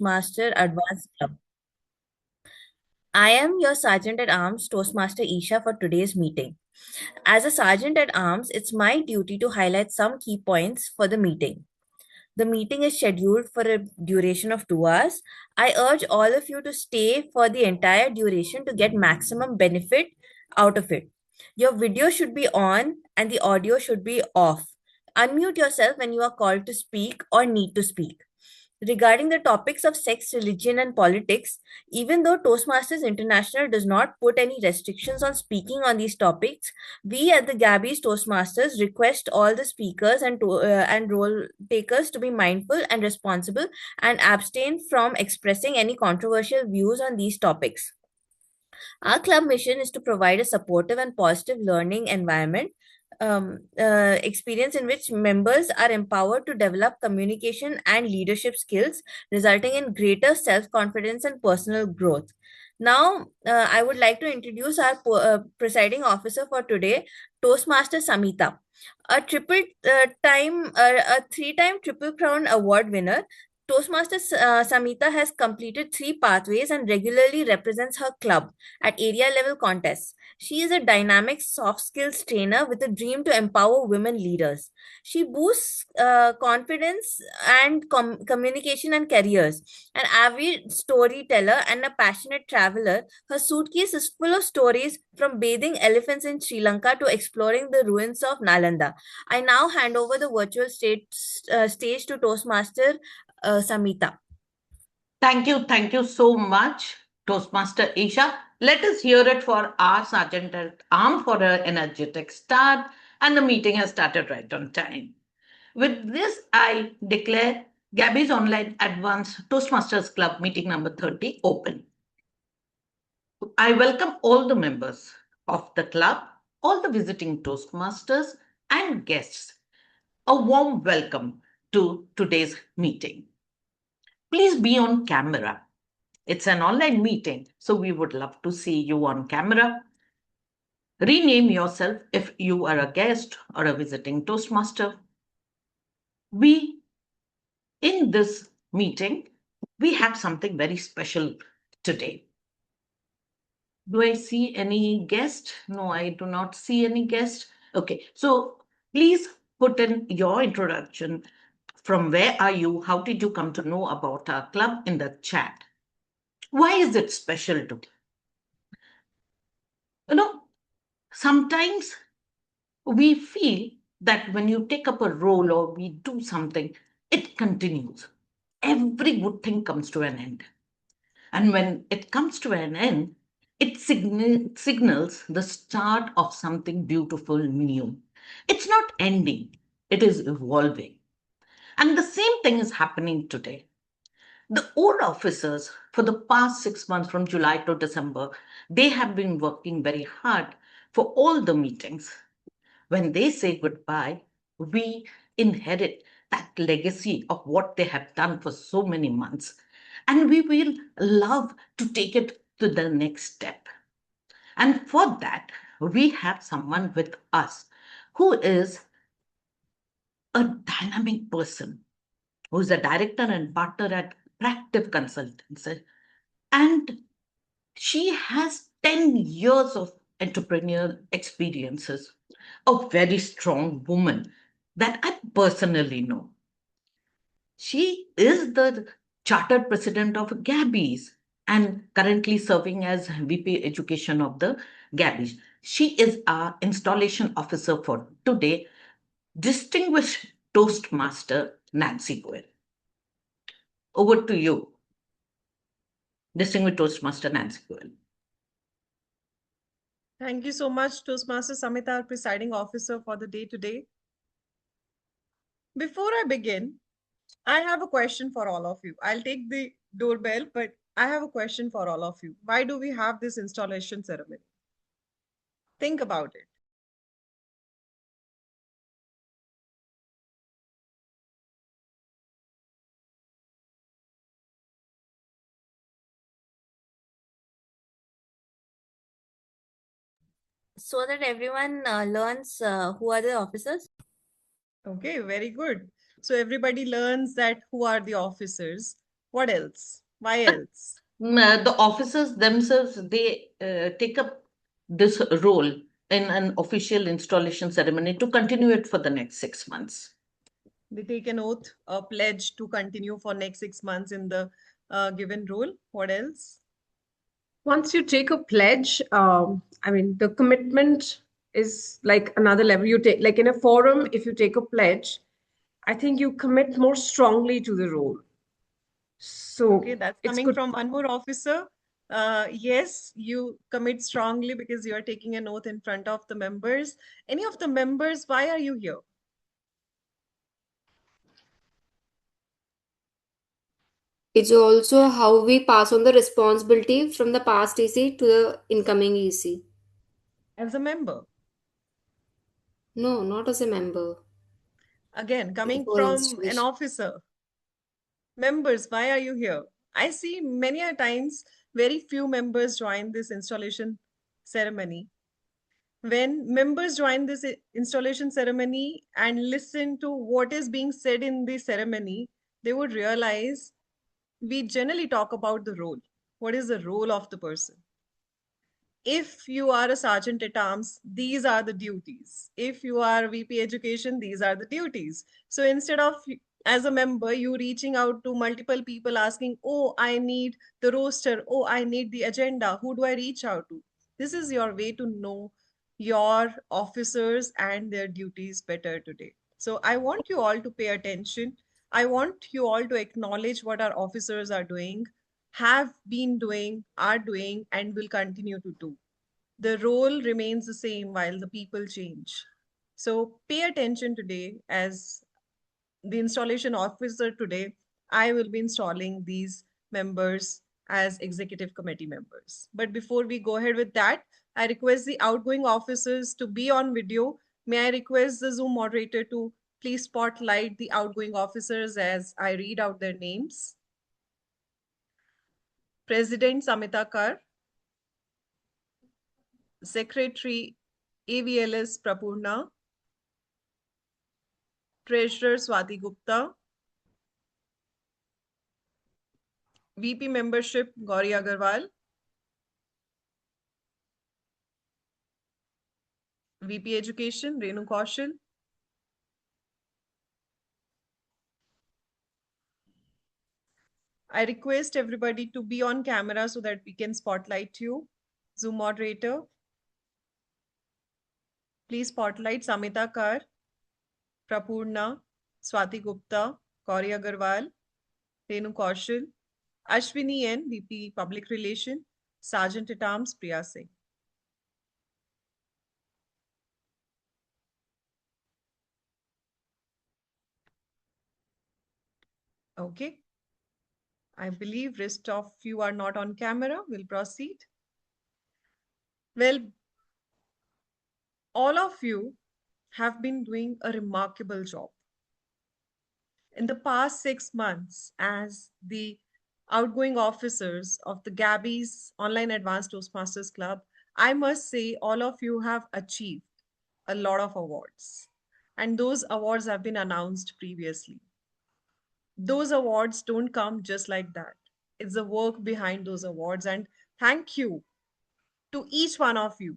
Toastmaster Advanced Club. I am your Sergeant at Arms, Toastmaster Isha, for today's meeting. As a Sergeant at Arms, it's my duty to highlight some key points for the meeting. The meeting is scheduled for a duration of 2 hours. I urge all of you to stay for the entire duration to get maximum benefit out of it. Your video should be on and the audio should be off. Unmute yourself when you are called to speak or need to speak. Regarding the topics of sex, religion, and politics, even though Toastmasters International does not put any restrictions on speaking on these topics, we at the Gabbys Toastmasters request all the speakers and role takers to be mindful and responsible and abstain from expressing any controversial views on these topics. Our club mission is to provide a supportive and positive learning environment experience in which members are empowered to develop communication and leadership skills, resulting in greater self confidence and personal growth. Now, I would like to introduce our presiding officer for today, Toastmaster Samita, a three-time Triple Crown Award winner. Toastmaster Samita has completed 3 pathways and regularly represents her club at area level contests. She is a dynamic soft skills trainer with a dream to empower women leaders. She boosts confidence and communication and careers. An avid storyteller and a passionate traveler, her suitcase is full of stories from bathing elephants in Sri Lanka to exploring the ruins of Nalanda. I now hand over the virtual stage to Toastmaster Samita. Thank you so much, Toastmaster Isha. Let us hear it for our Sergeant at Arms for an energetic start, and the meeting has started right on time. With this, I declare Gabby's Online Advanced Toastmasters Club meeting number 30 open. I welcome all the members of the club, all the visiting Toastmasters, and guests. A warm welcome to today's meeting. Please be on camera. It's an online meeting, so we would love to see you on camera. Rename yourself if you are a guest or a visiting Toastmaster. In this meeting, we have something very special today. Do I see any guest? No, I do not see any guest. Okay, so please put in your introduction. From where are you? How did you come to know about our club in the chat? Why is it special to sometimes we feel that when you take up a role or we do something, it continues. Every good thing comes to an end. And when it comes to an end, it signals the start of something beautiful new. It's not ending, it is evolving. And the same thing is happening today. The old officers, for the past 6 months from July to December, they have been working very hard for all the meetings. When they say goodbye, we inherit that legacy of what they have done for so many months. And we will love to take it to the next step. And for that, we have someone with us who is a dynamic person, who is a director and partner at Practive Consultancy. And she has 10 years of entrepreneurial experiences, a very strong woman that I personally know. She is the chartered president of Gabbys and currently serving as VP Education of the Gabbys. She is our installation officer for today, distinguished Toastmaster Nancy Goel. Over to you, distinguished Toastmaster Nancy Goel. Thank you so much, Toastmaster Samita, our presiding officer for the day today. Before I begin, I have a question for all of you. I'll take the doorbell, but I have a question for all of you. Why do we have this installation ceremony? Think about it. So that everyone learns who are the officers. Okay, very good. So everybody learns that who are the officers. What else? Why else? The officers themselves, they take up this role in an official installation ceremony to continue it for the next 6 months. They take an oath, a pledge to continue for next 6 months in the given role. What else? Once you take a pledge, I mean, the commitment is like another level. You take, like in a forum, if you take a pledge, I think you commit more strongly to the role. Okay, So that's it's coming good. from one more officer. Yes, you commit strongly because you are taking an oath in front of the members. Any of the members, why are you here? It's also how we pass on the responsibility from the past EC to the incoming EC. As a member. No, not as a member. Again, coming For from an installation. officer. Members, why are you here? I see many a times very few members join this installation ceremony. When members join this installation ceremony and listen to what is being said in the ceremony, they would realize we generally talk about the role. What is the role of the person? If you are a sergeant at arms, these are the duties. If you are VP education, these are the duties. So instead of as a member, you reaching out to multiple people asking, oh, I need the roster. Oh, I need the agenda. Who do I reach out to? This is your way to know your officers and their duties better today. So I want you all to pay attention. I want you all to acknowledge what our officers are doing, have been doing, are doing, and will continue to do. The role remains the same while the people change. So pay attention today. As the installation officer today, I will be installing these members as executive committee members. But before we go ahead with that, I request the outgoing officers to be on video. May I request the Zoom moderator to please spotlight the outgoing officers as I read out their names. President Samita Kar, Secretary AVLS Prapurna, Treasurer Swati Gupta, VP Membership Gauri Agarwal, VP Education Renu Kaushal, I request everybody to be on camera so that we can spotlight you. Zoom moderator, please spotlight Samita Kar, Prapurna, Swati Gupta, Gauri Agarwal, Renu Kaushal, Ashwini N, VP Public Relation, Sergeant at Arms Priya Singh. Okay. I believe rest of you are not on camera. We'll proceed. Well, all of you have been doing a remarkable job. In the past 6 months, as the outgoing officers of the Gabbys Online Advanced Toastmasters Club, I must say all of you have achieved a lot of awards. And those awards have been announced previously. Those awards don't come just like that. It's the work behind those awards. And thank you to each one of you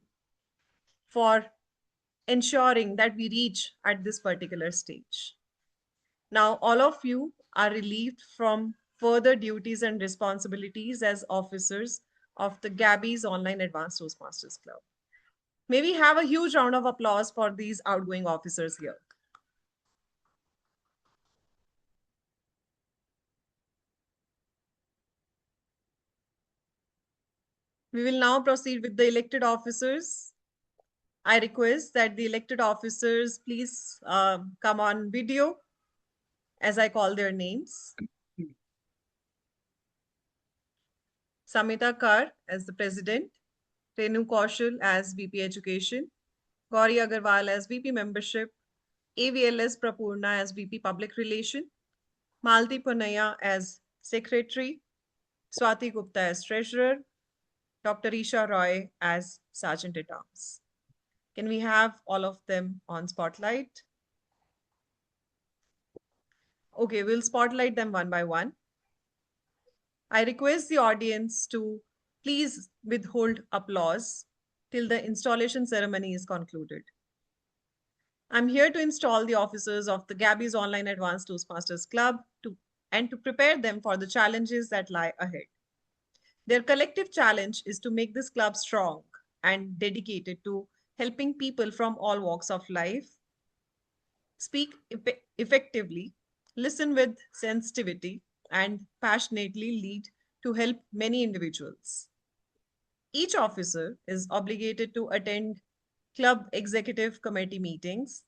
for ensuring that we reach at this particular stage. Now, all of you are relieved from further duties and responsibilities as officers of the Gabbys Online Advanced Toastmasters Club. May we have a huge round of applause for these outgoing officers here. We will now proceed with the elected officers. I request that the elected officers please come on video as I call their names. Samita Kar as the President, Renu Kaushal as VP Education, Gauri Agarwal as VP Membership, AVLS Prapurna as VP Public Relation, Malti Punaya as Secretary, Swati Gupta as Treasurer, Dr. Isha Roy as Sergeant at Arms. Can we have all of them on spotlight? Okay, we'll spotlight them one by one. I request the audience to please withhold applause till the installation ceremony is concluded. I'm here to install the officers of the Gabbys Online Advanced Toastmasters Club and to prepare them for the challenges that lie ahead. Their collective challenge is to make this club strong and dedicated to helping people from all walks of life speak effectively, listen with sensitivity, and passionately lead to help many individuals. Each officer is obligated to attend club executive committee meetings,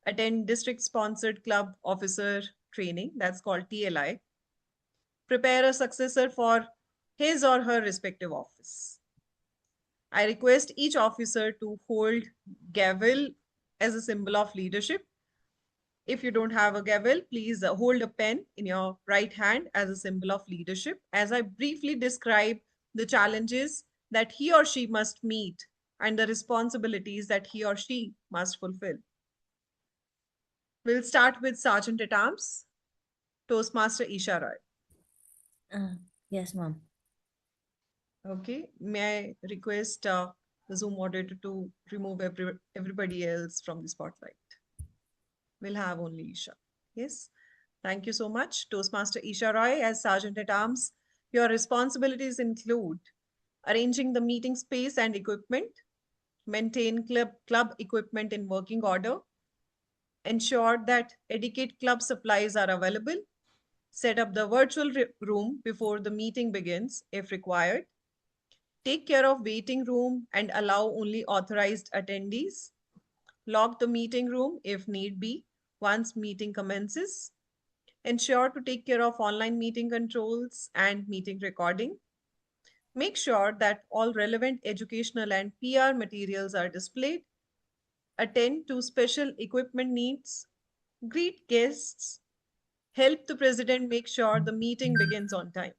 attend district sponsored club officer training, that's called TLI, prepare a successor for his or her respective office. I request each officer to hold gavel as a symbol of leadership. If you don't have a gavel, please hold a pen in your right hand as a symbol of leadership as I briefly describe the challenges that he or she must meet and the responsibilities that he or she must fulfill. We'll start with Sergeant at Arms, Toastmaster Isha Roy. Yes, ma'am. Okay, may I request the Zoom moderator to remove everybody else from the spotlight? We'll have only Isha. Yes, thank you so much. Toastmaster Isha Roy, as Sergeant at Arms, your responsibilities include arranging the meeting space and equipment, maintain club equipment in working order, ensure that adequate club supplies are available, set up the virtual room before the meeting begins if required, take care of waiting room and allow only authorized attendees, lock the meeting room if need be once meeting commences, ensure to take care of online meeting controls and meeting recording, make sure that all relevant educational and PR materials are displayed, attend to special equipment needs, greet guests, help the president make sure the meeting begins on time.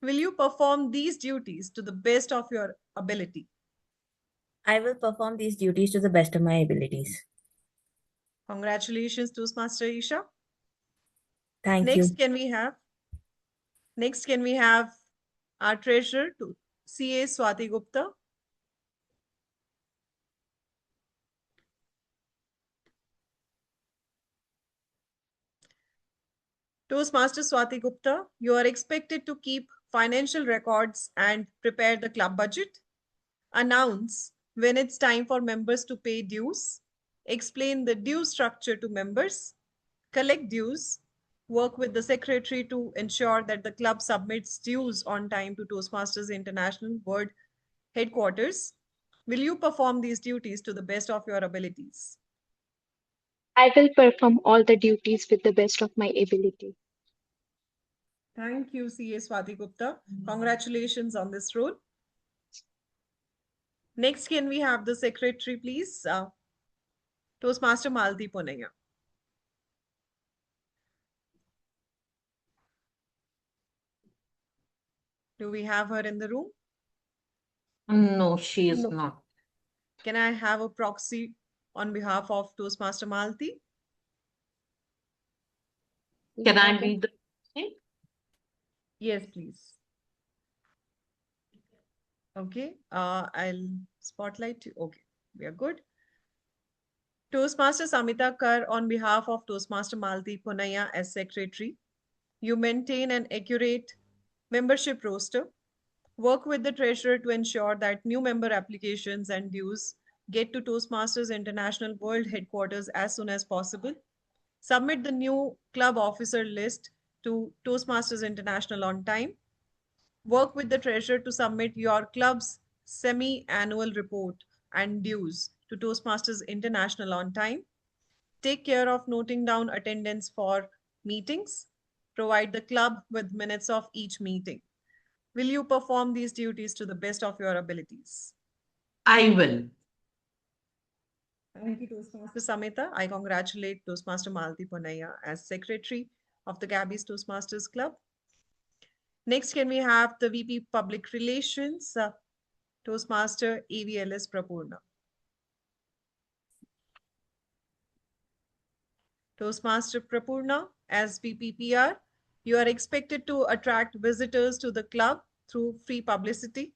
Will you perform these duties to the best of your ability? I will perform these duties to the best of my abilities. Congratulations, Toastmaster Isha. Thank Next, you. can we have our treasurer, CA Swati Gupta? Toastmaster Swati Gupta, you are expected to keep financial records and prepare the club budget, announce when it's time for members to pay dues, explain the due structure to members, collect dues, work with the secretary to ensure that the club submits dues on time to Toastmasters International World Headquarters. Will you perform these duties to the best of your abilities? I will perform all the duties with the best of my ability. Thank you, CA Swati Gupta. Congratulations on this role. Next, can we have the secretary, please? Toastmaster Malti Ponaya. Do we have her in the room? No, she is No. not. Can I have a proxy on behalf of Toastmaster Malti? Can I be the Yes, please. Okay, I'll spotlight you. Okay, we are good. Toastmaster Samita Kar on behalf of Toastmaster Malti Ponaya as secretary. You maintain an accurate membership roster. Work with the treasurer to ensure that new member applications and dues get to Toastmasters International World Headquarters as soon as possible. Submit the new club officer list to Toastmasters International on time. Work with the treasurer to submit your club's semi-annual report and dues to Toastmasters International on time. Take care of noting down attendance for meetings. Provide the club with minutes of each meeting. Will you perform these duties to the best of your abilities? I will. Thank you, Toastmaster Samita. I congratulate Toastmaster Malti Ponaya as Secretary of the Gabbys Toastmasters Club. Next, can we have the VP Public Relations, Toastmaster AVLS Prapurna. Toastmaster Prapurna as VP PR, You are expected to attract visitors to the club through free publicity.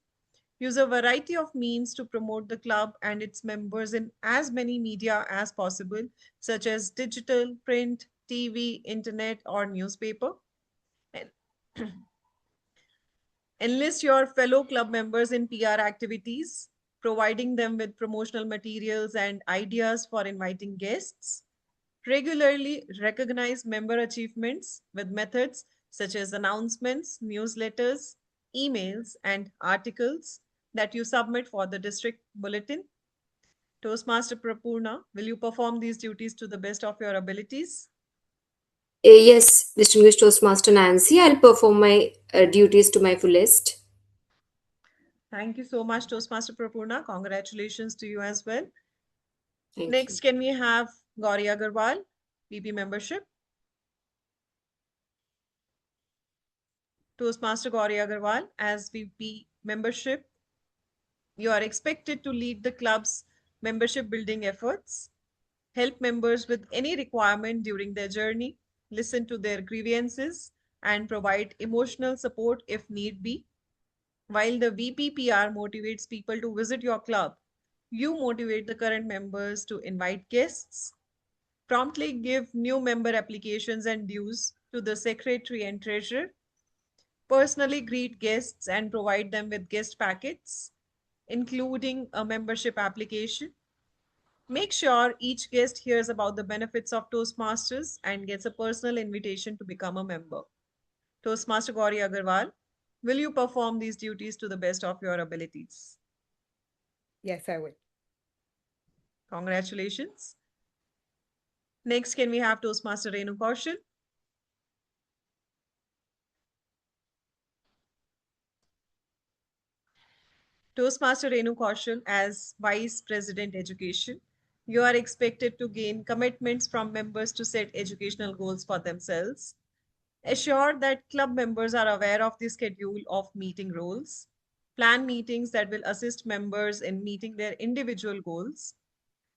Use a variety of means to promote the club and its members in as many media as possible, such as digital, print, TV, internet, or newspaper. And enlist your fellow club members in PR activities, providing them with promotional materials and ideas for inviting guests. Regularly recognize member achievements with methods such as announcements, newsletters, emails, and articles that you submit for the district bulletin. Toastmaster Prapurna, will you perform these duties to the best of your abilities? Yes, distinguished Toastmaster Nancy, I'll perform my duties to my fullest. Thank you so much, Toastmaster Prapurna. Congratulations to you as well. Thank you. Next, can we have Gauri Agarwal, VP membership? Toastmaster Gauri Agarwal, as VP membership, you are expected to lead the club's membership building efforts, help members with any requirement during their journey, listen to their grievances, and provide emotional support if need be. While the VPPR motivates people to visit your club, you motivate the current members to invite guests, promptly give new member applications and dues to the secretary and treasurer, personally greet guests and provide them with guest packets, including a membership application. Make sure each guest hears about the benefits of Toastmasters and gets a personal invitation to become a member. Toastmaster Gauri Agarwal, will you perform these duties to the best of your abilities? Yes, I will. Congratulations. Next, can we have Toastmaster Renu Kaushal? Toastmaster Renu Kaushal, as Vice President Education, you are expected to gain commitments from members to set educational goals for themselves. Assure that club members are aware of the schedule of meeting roles. Plan meetings that will assist members in meeting their individual goals.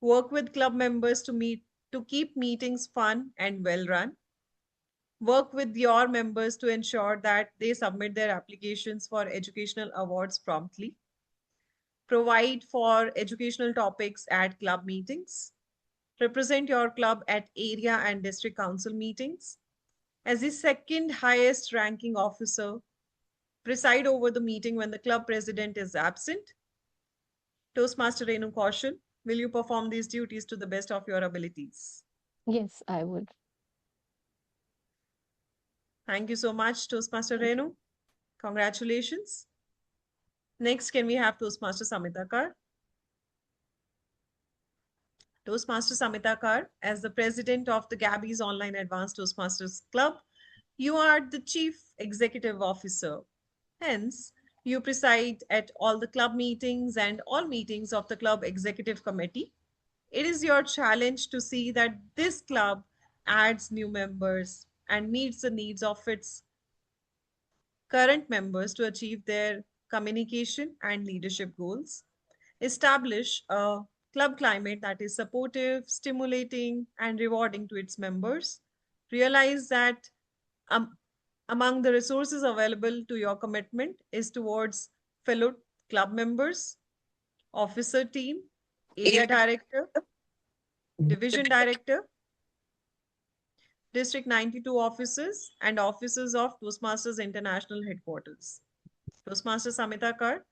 Work with club members to keep meetings fun and well run. Work with your members to ensure that they submit their applications for educational awards promptly. Provide for educational topics at club meetings. Represent your club at area and district council meetings. As the second highest ranking officer, preside over the meeting when the club president is absent. Toastmaster Renu Kaushal, will you perform these duties to the best of your abilities? Yes, I would. Thank you so much, Toastmaster Thank Renu. Congratulations. Next, can we have Toastmaster Samita Kar? Toastmaster Samita Kar, as the president of the Gabbys Online Advanced Toastmasters Club, you are the chief executive officer. Hence, you preside at all the club meetings and all meetings of the club executive committee. It is your challenge to see that this club adds new members and meets the needs of its current members to achieve their communication and leadership goals. Establish a club climate that is supportive, stimulating, and rewarding to its members. Realize that um, among the resources available to your commitment is towards fellow club members, officer team, area director, division director, District 92 officers, and officers of Toastmasters International Headquarters. Toastmaster Samita Kar,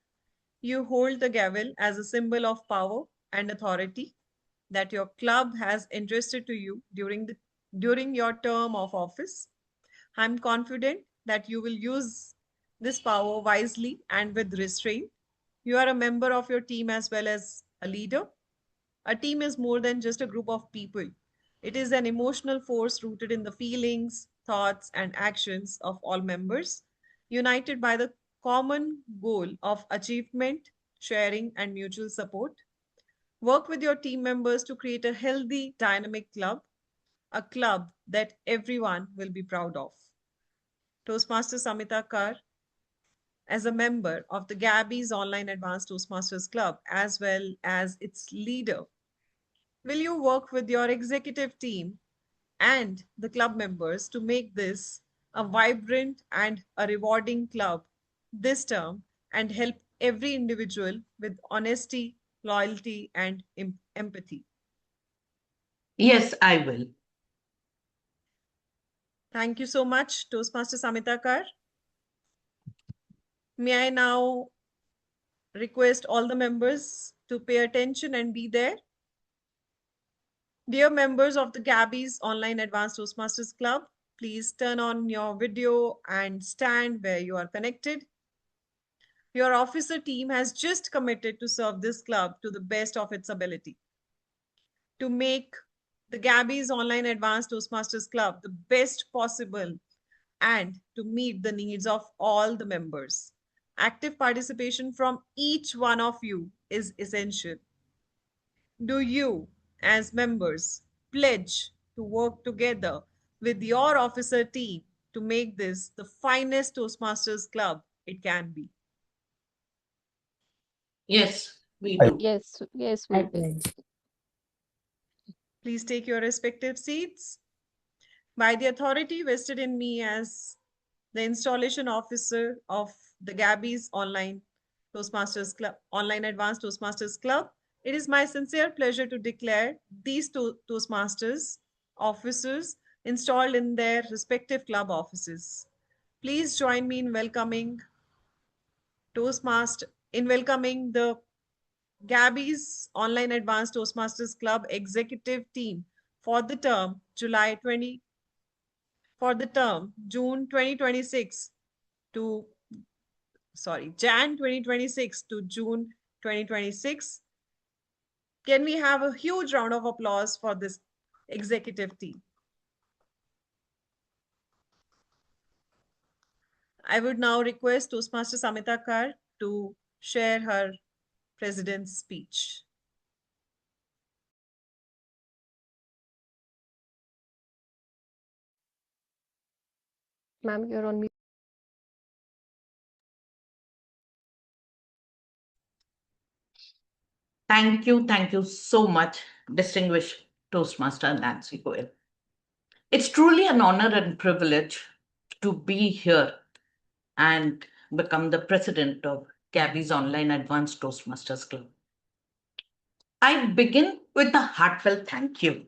you hold the gavel as a symbol of power and authority that your club has entrusted to you during your term of office. I'm confident that you will use this power wisely and with restraint. You are a member of your team as well as a leader. A team is more than just a group of people. It is an emotional force rooted in the feelings, thoughts, and actions of all members, united by the common goal of achievement, sharing, and mutual support. Work with your team members to create a healthy, dynamic club, a club that everyone will be proud of. Toastmaster Samita Kar, as a member of the Gabbys Online Advanced Toastmasters Club, as well as its leader, will you work with your executive team and the club members to make this a vibrant and a rewarding club this term and help every individual with honesty, loyalty, and empathy. Yes, I will. Thank you so much, Toastmaster Samita Kar. May I now request all the members to pay attention and be there? Dear members of the Gabbys Online Advanced Toastmasters Club, please turn on your video and stand where you are connected. Your officer team has just committed to serve this club to the best of its ability. To make the Gabbys Online Advanced Toastmasters Club the best possible and to meet the needs of all the members. Active participation from each one of you is essential. Do you, as members, pledge to work together with your officer team to make this the finest Toastmasters club it can be? Yes, we do. Yes, yes, I we will. pledge. Please take your respective seats. By the authority vested in me as the installation officer of the Gabbys Online Toastmasters Club, Online Advanced Toastmasters Club, it is my sincere pleasure to declare these Toastmasters officers installed in their respective club offices. Please join me in welcoming the Gabbys Online Advanced Toastmasters Club executive team for the term June 2026 to Jan 2026 to June 2026. Can we have a huge round of applause for this executive team? I would now request Toastmaster Samita Kar to share her president's speech. Ma'am, you're on mute. Thank you so much, distinguished Toastmaster Nancy Goel. It's truly an honor and privilege to be here and become the president of Gabby's Online Advanced Toastmasters Club. I begin with a heartfelt thank you.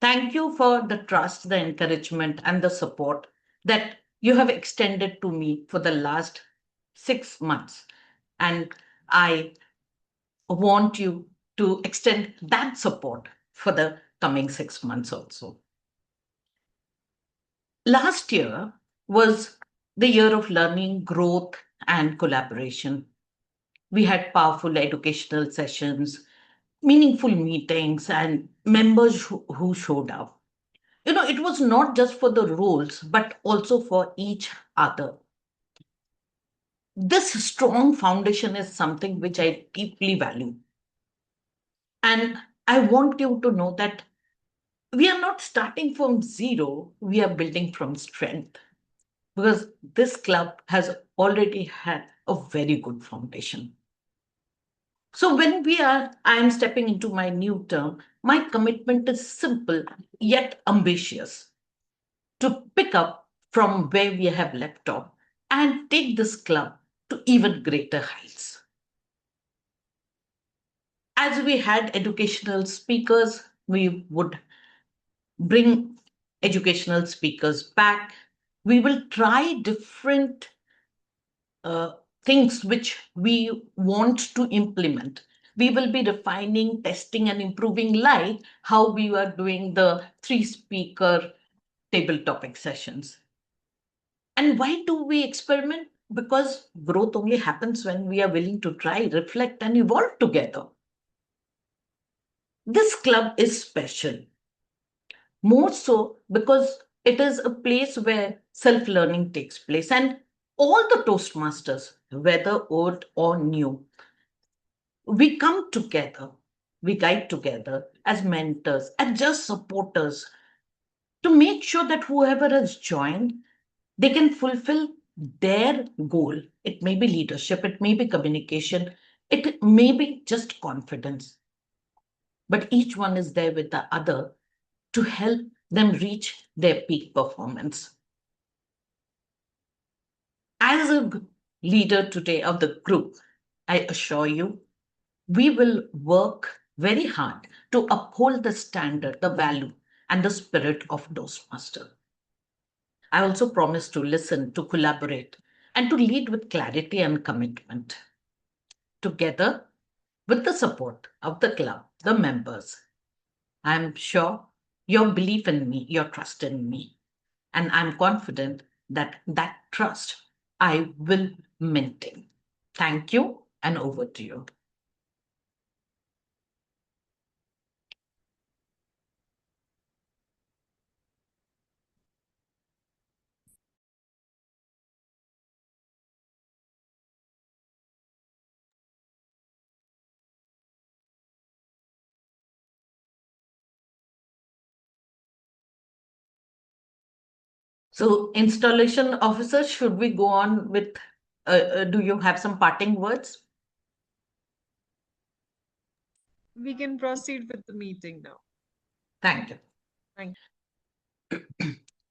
Thank you for the trust, the encouragement, and the support that you have extended to me for the last 6 months. And I want you to extend that support for the coming 6 months also. Last year was the year of learning, growth, and collaboration. We had powerful educational sessions, meaningful meetings, and members who showed up. It was not just for the roles, but also for each other. This strong foundation is something which I deeply value. And I want you to know that we are not starting from zero, we are building from strength. Because this club has already had a very good foundation. So when I am stepping into my new term, my commitment is simple yet ambitious to pick up from where we have left off and take this club to even greater heights. As we had educational speakers, we would bring educational speakers back. We will try different things which we want to implement. We will be refining, testing, and improving, like how we were doing the 3 speaker table topic sessions. And why do we experiment? Because growth only happens when we are willing to try, reflect, and evolve together. This club is special, more so because it is a place where self learning takes place. And all the Toastmasters, whether old or new, we come together, we guide together as mentors and just supporters to make sure that whoever has joined, they can fulfill their goal. It may be leadership, it may be communication, it may be just confidence. But each one is there with the other to help them reach their peak performance. As a leader today of the group, I assure you, we will work very hard to uphold the standard, the value, and the spirit of Toastmaster. I also promise to listen, to collaborate, and to lead with clarity and commitment. Together, with the support of the club, the members, I'm sure your belief in me, your trust in me, and I'm confident that that trust I will maintain. Thank you, and over to you. So, installation officer, should we go on with? Do you have some parting words? We can proceed with the meeting now. Thank you. Thank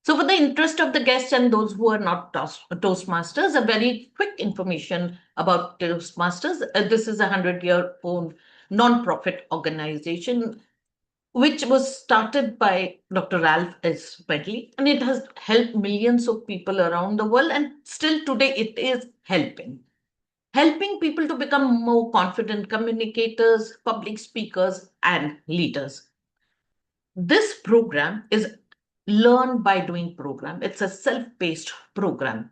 So, for the interest of the guests and those who are not Toastmasters, a very quick information about Toastmasters. This is a 100-year-old non-profit organization which was started by Dr. Ralph S. Pedley, and it has helped millions of people around the world, and still today it is helping people to become more confident communicators, public speakers, and leaders. This program is learn by doing program. It's a self-paced program,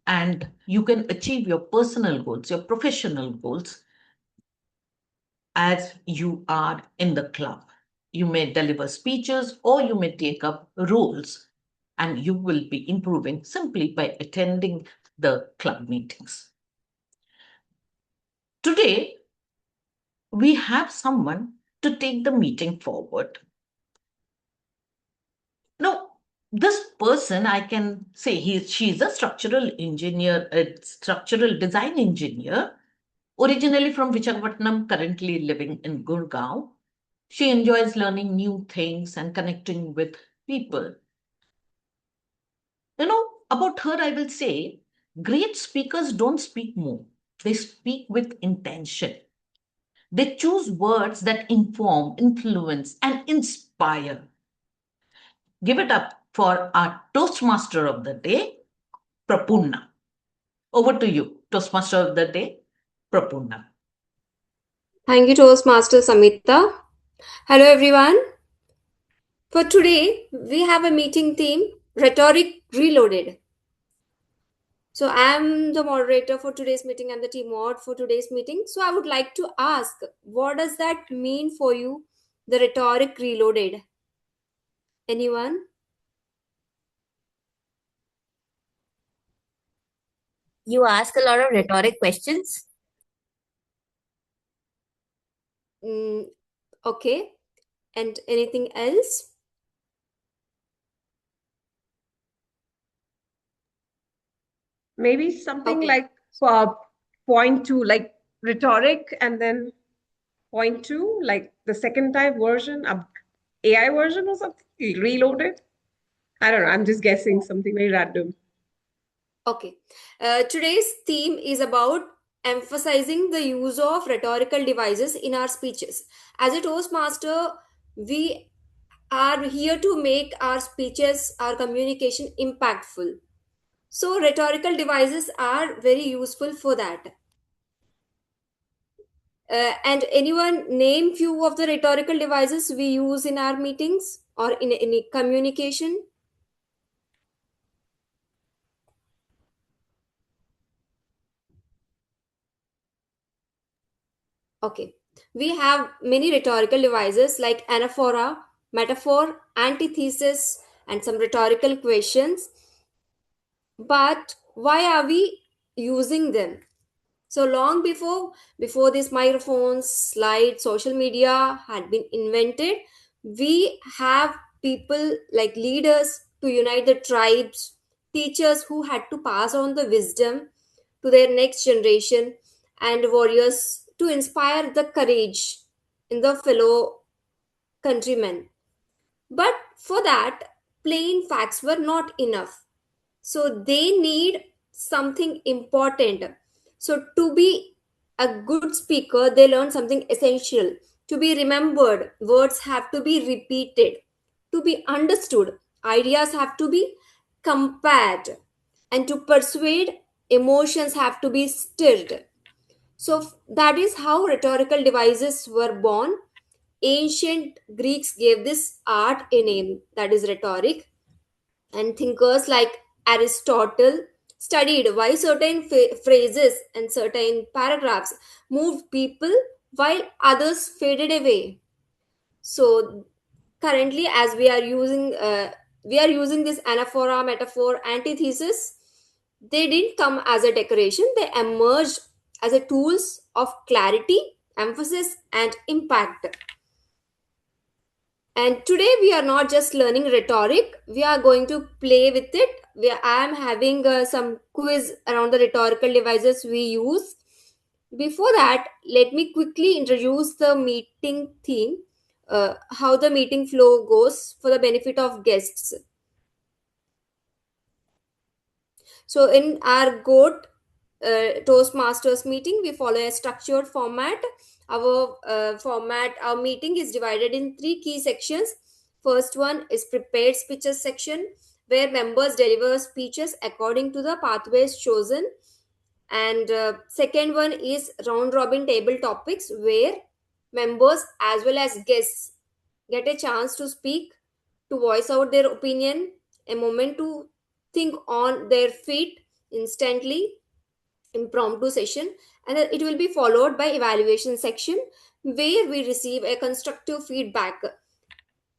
and you can achieve your personal goals, your professional goals as you are in the club. You may deliver speeches or you may take up roles, and you will be improving simply by attending the club meetings. Today, we have someone to take the meeting forward. Now, this person, I can say she's a structural engineer, a structural design engineer, originally from Visakhapatnam, currently living in Gurgaon. She enjoys learning new things and connecting with people. About her, I will say great speakers don't speak more, they speak with intention. They choose words that inform, influence, and inspire. Give it up for our Toastmaster of the day, Prapunna. Over to you, Toastmaster of the day, Prapunna. Thank you, Toastmaster Samita. Hello, everyone. For today, we have a meeting theme Rhetoric Reloaded. So, I'm the moderator for today's meeting and the team mod for today's meeting. So, I would like to ask, what does that mean for you, the rhetoric reloaded? Anyone? You ask a lot of rhetoric questions. Okay. And anything else? Maybe something Okay. like uh, point two, like rhetoric, and then point two, like the second type version, AI version or something, reloaded. I don't know. I'm just guessing something very random. Okay. Today's theme is about emphasizing the use of rhetorical devices in our speeches. As a Toastmaster, we are here to make our speeches, our communication impactful. So, rhetorical devices are very useful for that. And anyone name few of the rhetorical devices we use in our meetings or in any communication? Okay. We have many rhetorical devices like anaphora, metaphor, antithesis, and some rhetorical questions. But why are we using them? So long before these microphones, slides, social media had been invented, we have people like leaders to unite the tribes, teachers who had to pass on the wisdom to their next generation, and warriors to inspire the courage in the fellow countrymen. But for that, plain facts were not enough. So they need something important. So, to be a good speaker, they learn something essential. To be remembered, words have to be repeated. To be understood, ideas have to be compared. And to persuade, emotions have to be stirred. So, that is how rhetorical devices were born. Ancient Greeks gave this art a name, that is rhetoric, and thinkers like Aristotle studied why certain phrases and certain paragraphs moved people while others faded away. So currently, as we are using this anaphora, metaphor, antithesis. They didn't come as a decoration; they emerged as a tools of clarity, emphasis, and impact. And today we are not just learning rhetoric, we are going to play with it. I am having some quiz around the rhetorical devices we use. Before that, let me quickly introduce the meeting theme, how the meeting flow goes for the benefit of guests. So, in our GOAT Toastmasters meeting, we follow a structured format. Our meeting is divided in three key sections. First one is prepared speeches section, where members deliver speeches according to the pathways chosen. And second one is round robin table topics, where members as well as guests get a chance to speak, to voice out their opinion, a moment to think on their feet instantly, impromptu session. And then it will be followed by evaluation section, where we receive a constructive feedback,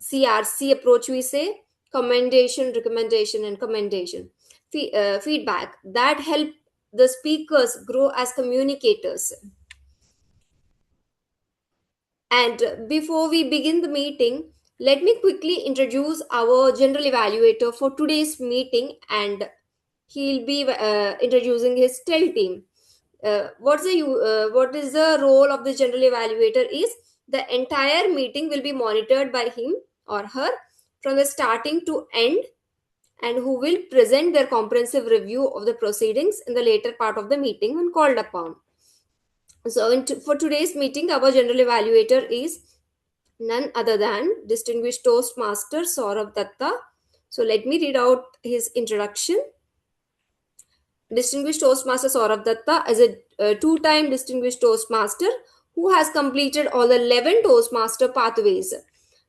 CRC approach, we say commendation, recommendation, and commendation. Feedback that help the speakers grow as communicators. And before we begin the meeting, let me quickly introduce our general evaluator for today's meeting, and he'll be introducing his TEL team. What is the role of the general evaluator is the entire meeting will be monitored by him or her from the starting to end, and who will present their comprehensive review of the proceedings in the later part of the meeting when called upon. So, for today's meeting, our general evaluator is none other than distinguished Toastmaster Saurabh Datta. So, let me read out his introduction. Distinguished Toastmaster Saurabh Datta is a two-time Distinguished Toastmaster who has completed all the 11 Toastmaster pathways.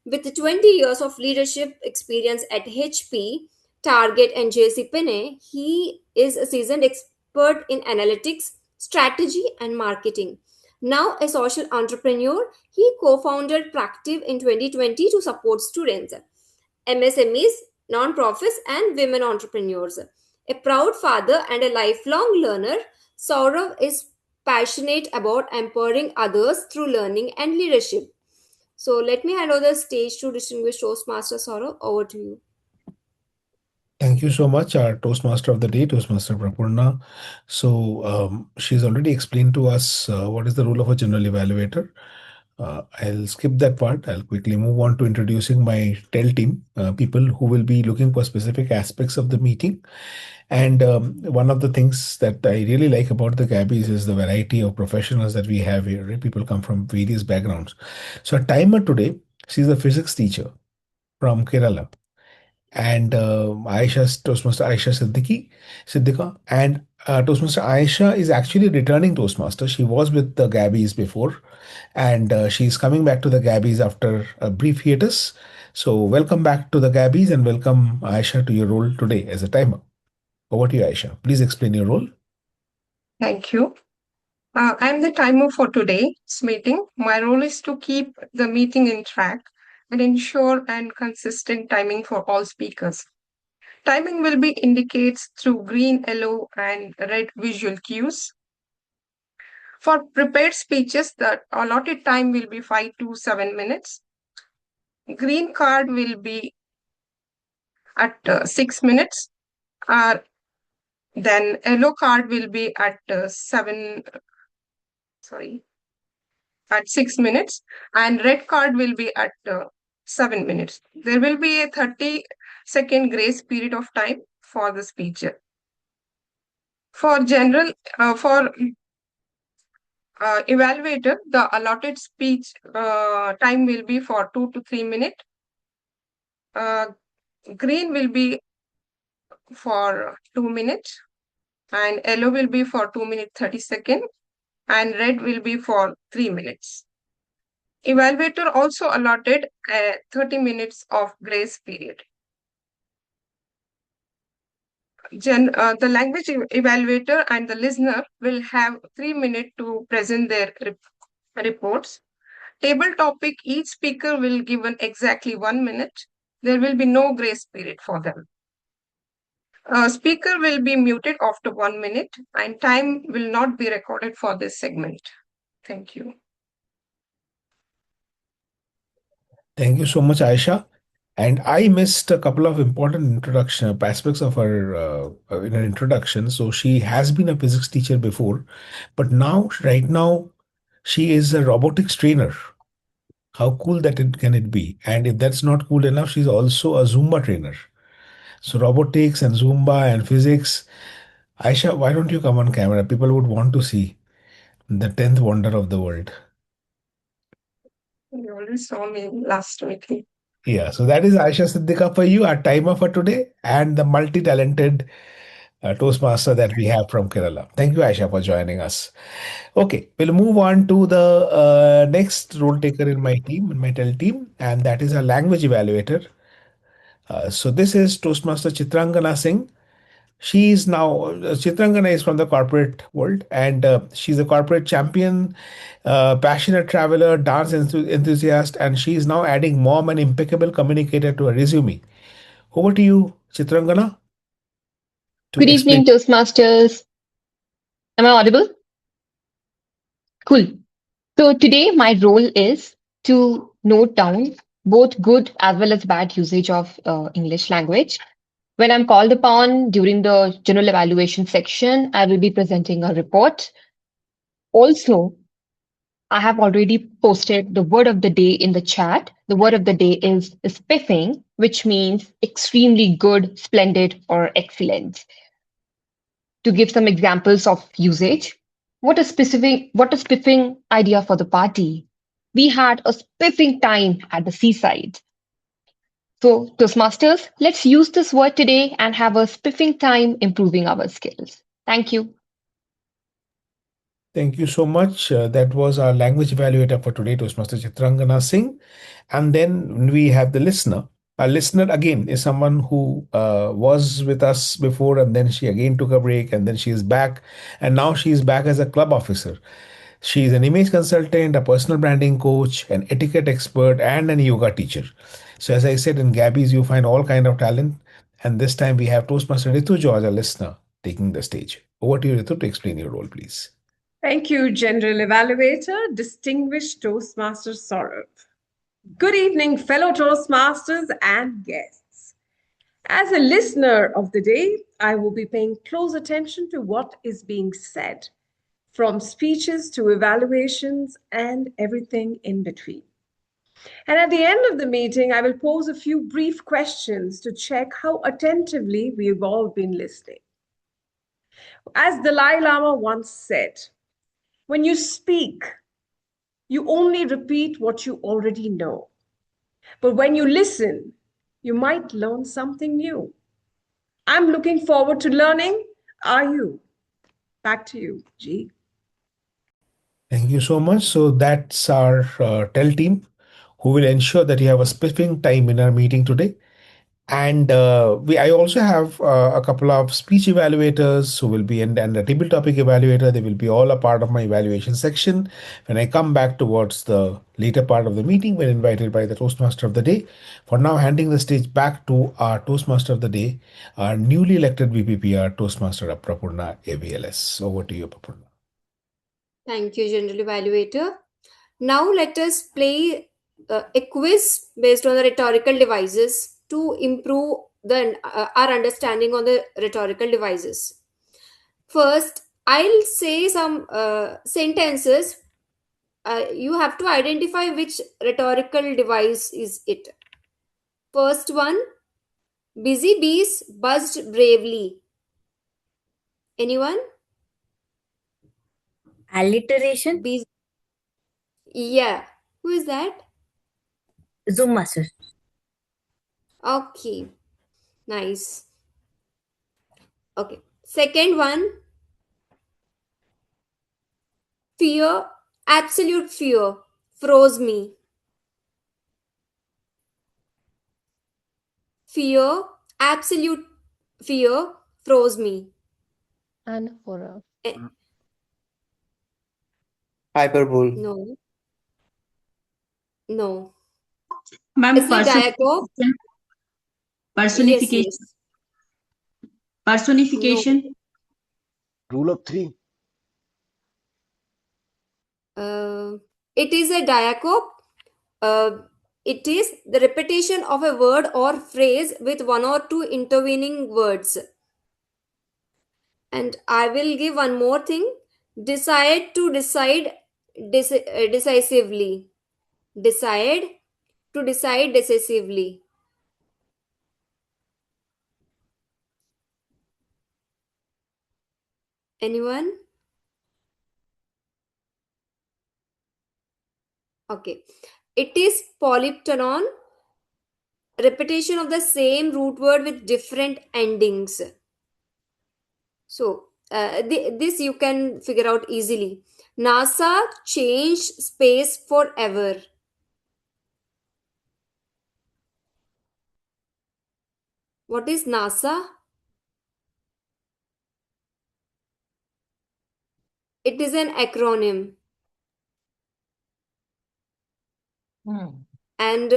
With 20 years of leadership experience at HP, Target, and JC Penney, he is a seasoned expert in analytics, strategy, and marketing. Now a social entrepreneur, he co-founded Practive in 2020 to support students, MSMEs, non-profits, and women entrepreneurs. A proud father and a lifelong learner, Saurav is passionate about empowering others through learning and leadership. So let me hand over the stage to distinguished Toastmaster Saurav. Over to you. Thank you so much, our Toastmaster of the day, Toastmaster Prapurna. So, she's already explained to us what is the role of a general evaluator. I'll skip that part. I'll quickly move on to introducing my TEL team, people who will be looking for specific aspects of the meeting. And one of the things that I really like about the Gabbys is the variety of professionals that we have here. Right? People come from various backgrounds. So, a timer today, she's a physics teacher from Kerala, and Toastmaster Aisha Siddika, and Toastmaster Aisha is actually returning Toastmaster. She was with the Gabbys before, and she's coming back to the Gabbys after a brief hiatus. So welcome back to the Gabbys, and welcome Aisha to your role today as a timer. Over to you, Aisha. Please explain your role. Thank you. I'm the timer for today's meeting. My role is to keep the meeting in track and ensure and consistent timing for all speakers. Timing will be indicated through green, yellow, and red visual cues. For prepared speeches, the allotted time will be 5 to 7 minutes. Green card will be at 6 minutes. Then yellow card will be at 6 minutes, and red card will be at 7 minutes. There will be a 30-second grace period of time for the speech. For evaluator, the allotted speech time will be for 2 to 3 minutes. Uh, green will be for 2 minutes, and yellow will be for 2 minutes 30 seconds, and red will be for 3 minutes. Evaluator also allotted 30 minutes of grace period. The language evaluator and the listener will have 3 minutes to present their reports. Table topic, each speaker will given exactly 1 minute. There will be no grace period for them. Speaker will be muted after 1 minute, and time will not be recorded for this segment. Thank you. Thank you so much, Aisha. And I missed a couple of important introduction aspects of her in her introduction. So she has been a physics teacher before, but right now, she is a robotics trainer. How cool can it be? And if that's not cool enough, she's also a Zumba trainer. So robotics and Zumba and physics. Aisha, why don't you come on camera? People would want to see the 10th wonder of the world. You already saw me last meeting. Yeah, so that is Aisha Siddika for you, our timer for today, and the multi-talented Toastmaster that we have from Kerala. Thank you, Aisha, for joining us. Okay, we'll move on to the next role taker in my team, in my TEL team, and that is a language evaluator. So this is Toastmaster Chitrangana Singh. She is now Chitrangana is from the corporate world, and she's a corporate champion, passionate traveler, dance enthusiast, and she is now adding mom and impeccable communicator to her resume. Over to you, Chitrangana, to Good explain. evening, Toastmasters. Am I audible? Cool. So today my role is to note down both good as well as bad usage of English language. When I'm called upon during the general evaluation section, I will be presenting a report. Also, I have already posted the word of the day in the chat. The word of the day is spiffing, which means extremely good, splendid, or excellent. To give some examples of usage, what a spiffing idea for the party. We had a spiffing time at the seaside. So, Toastmasters, let's use this word today and have a spiffing time improving our skills. Thank you. Thank you so much. That was our language evaluator for today, Toastmaster Chitrangana Singh. And then we have the listener. A listener again is someone who was with us before, and then she again took a break, and then she is back, and now she is back as a club officer. She is an image consultant, a personal branding coach, an etiquette expert, and an yoga teacher. So as I said, in Gabbys, you find all kind of talent. And this time we have Toastmaster Ritu George, a listener, taking the stage. Over to you, Ritu, to explain your role, please. Thank you, General Evaluator, Distinguished Toastmaster Saurabh. Good evening, fellow Toastmasters and guests. As a listener of the day, I will be paying close attention to what is being said, from speeches to evaluations and everything in between. And at the end of the meeting, I will pose a few brief questions to check how attentively we've all been listening. As Dalai Lama once said, when you speak, you only repeat what you already know. But when you listen, you might learn something new. I'm looking forward to learning. Are you? Back to you, G. Thank you so much. So that's our TEL team who will ensure that you have a spiffing time in our meeting today. And I also have a couple of speech evaluators who will be and a table topic evaluator. They will be all a part of my evaluation section. When I come back towards the later part of the meeting, when invited by the Toastmaster of the day. For now, handing the stage back to our Toastmaster of the day, our newly elected VPPR Toastmaster Prapurna AVLS. Over to you, Prapurna. Thank you, General Evaluator. Now let us play a quiz based on the rhetorical devices to improve our understanding on the rhetorical devices. First, I'll say some sentences. You have to identify which rhetorical device is it. First one, busy bees buzzed bravely. Anyone? Alliteration? B. Yeah. Who is that? Zoom master. Okay. Nice. Okay. Second one, fear, absolute fear, froze me. Fear, absolute fear, froze me. Anaphora. Eh, Hyperbole. no, no. Ma'am, It's like diacob. Yes, personification. yes. No. Personification. Rule of three. Uh, it is a diacob. Uh, it is the repetition of a word or phrase with one or two intervening words. And I will give one more thing. Decide to decide decisively. Decide to decide decisively. Anyone? Okay. It is polypteron, repetition of the same root word with different endings. So, this you can figure out easily. NASA changed space forever. What is NASA? It is an acronym. And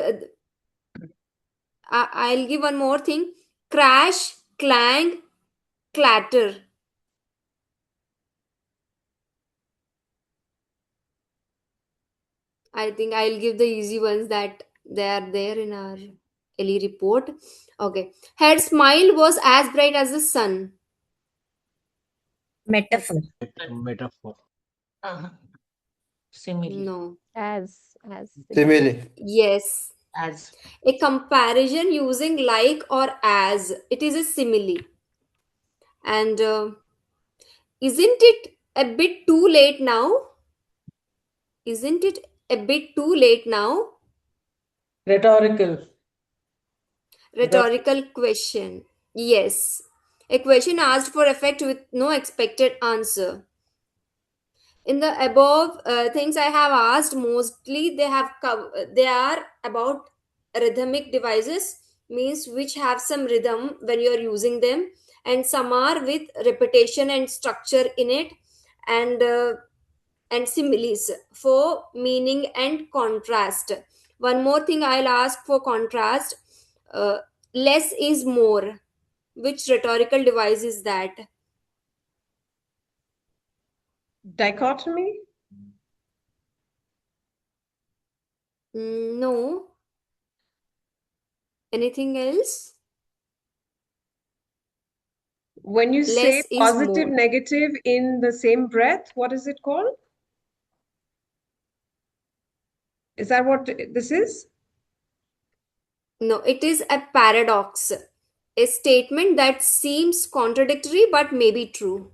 I'll give one more thing. Crash, clang, clatter. I think I'll give the easy ones that they are there in our LE report. Okay. Her smile was as bright as the sun. Metaphor. Metaphor. Simile. No. As Simile. Yes. As. A comparison using like or as. It is a simile. And isn't it a bit too late now? Isn't it a bit too late now? Rhetorical. Rhetorical question. Yes. A question asked for effect with no expected answer. In the above things I have asked, mostly they are about rhythmic devices, means which have some rhythm when you are using them, and some are with repetition and structure in it, and similes for meaning and contrast. One more thing I'll ask for contrast. uh, Less is more. Which rhetorical device is that? Dichotomy? No. Anything else? When you say Less is positive, more. negative in the same breath, what is it called? Is that what this is? No, it is a paradox. A statement that seems contradictory but may be true.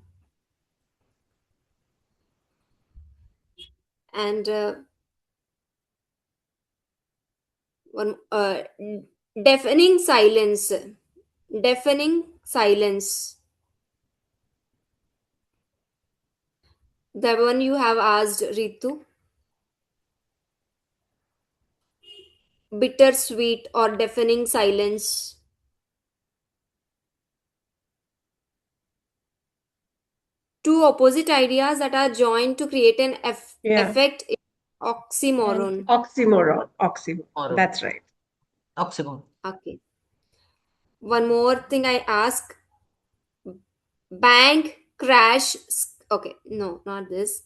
And one deafening silence. Deafening silence. The one you have asked, Ritu. Bittersweet or deafening silence. Two opposite ideas that are joined to create an Yeah. effect. Oxymoron. Oxymoron. Oxymoron. Or That's right. oxymoron. Okay. One more thing I ask. Bank crash. Okay, no, not this.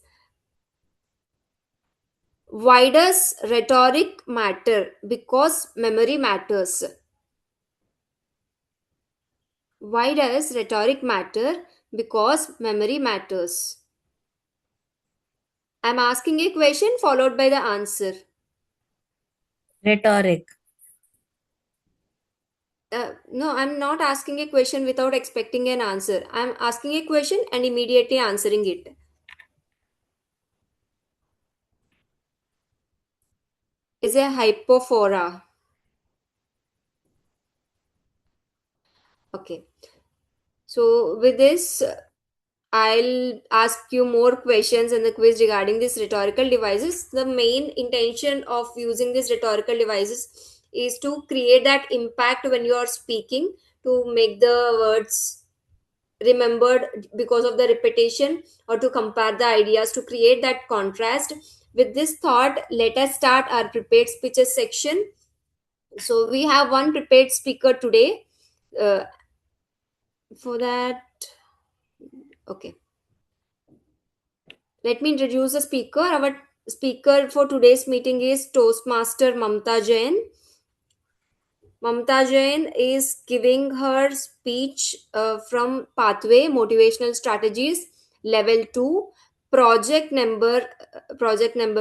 Why does rhetoric matter? Because memory matters. Why does rhetoric matter? Because memory matters. I'm asking a question followed by the answer. Rhetoric. No, I'm not asking a question without expecting an answer. I'm asking a question and immediately answering it. Is a hypophora. Okay. So with this, I'll ask you more questions in the quiz regarding these rhetorical devices. The main intention of using these rhetorical devices is to create that impact when you are speaking, to make the words remembered because of the repetition, or to compare the ideas, to create that contrast. With this thought, let us start our prepared speeches section. So we have one prepared speaker today. Uh, for that, okay. Let me introduce the speaker. Our speaker for today's meeting is Toastmaster Mamta Jain. Mamta Jain is giving her speech from Pathway Motivational Strategies Level 2, project number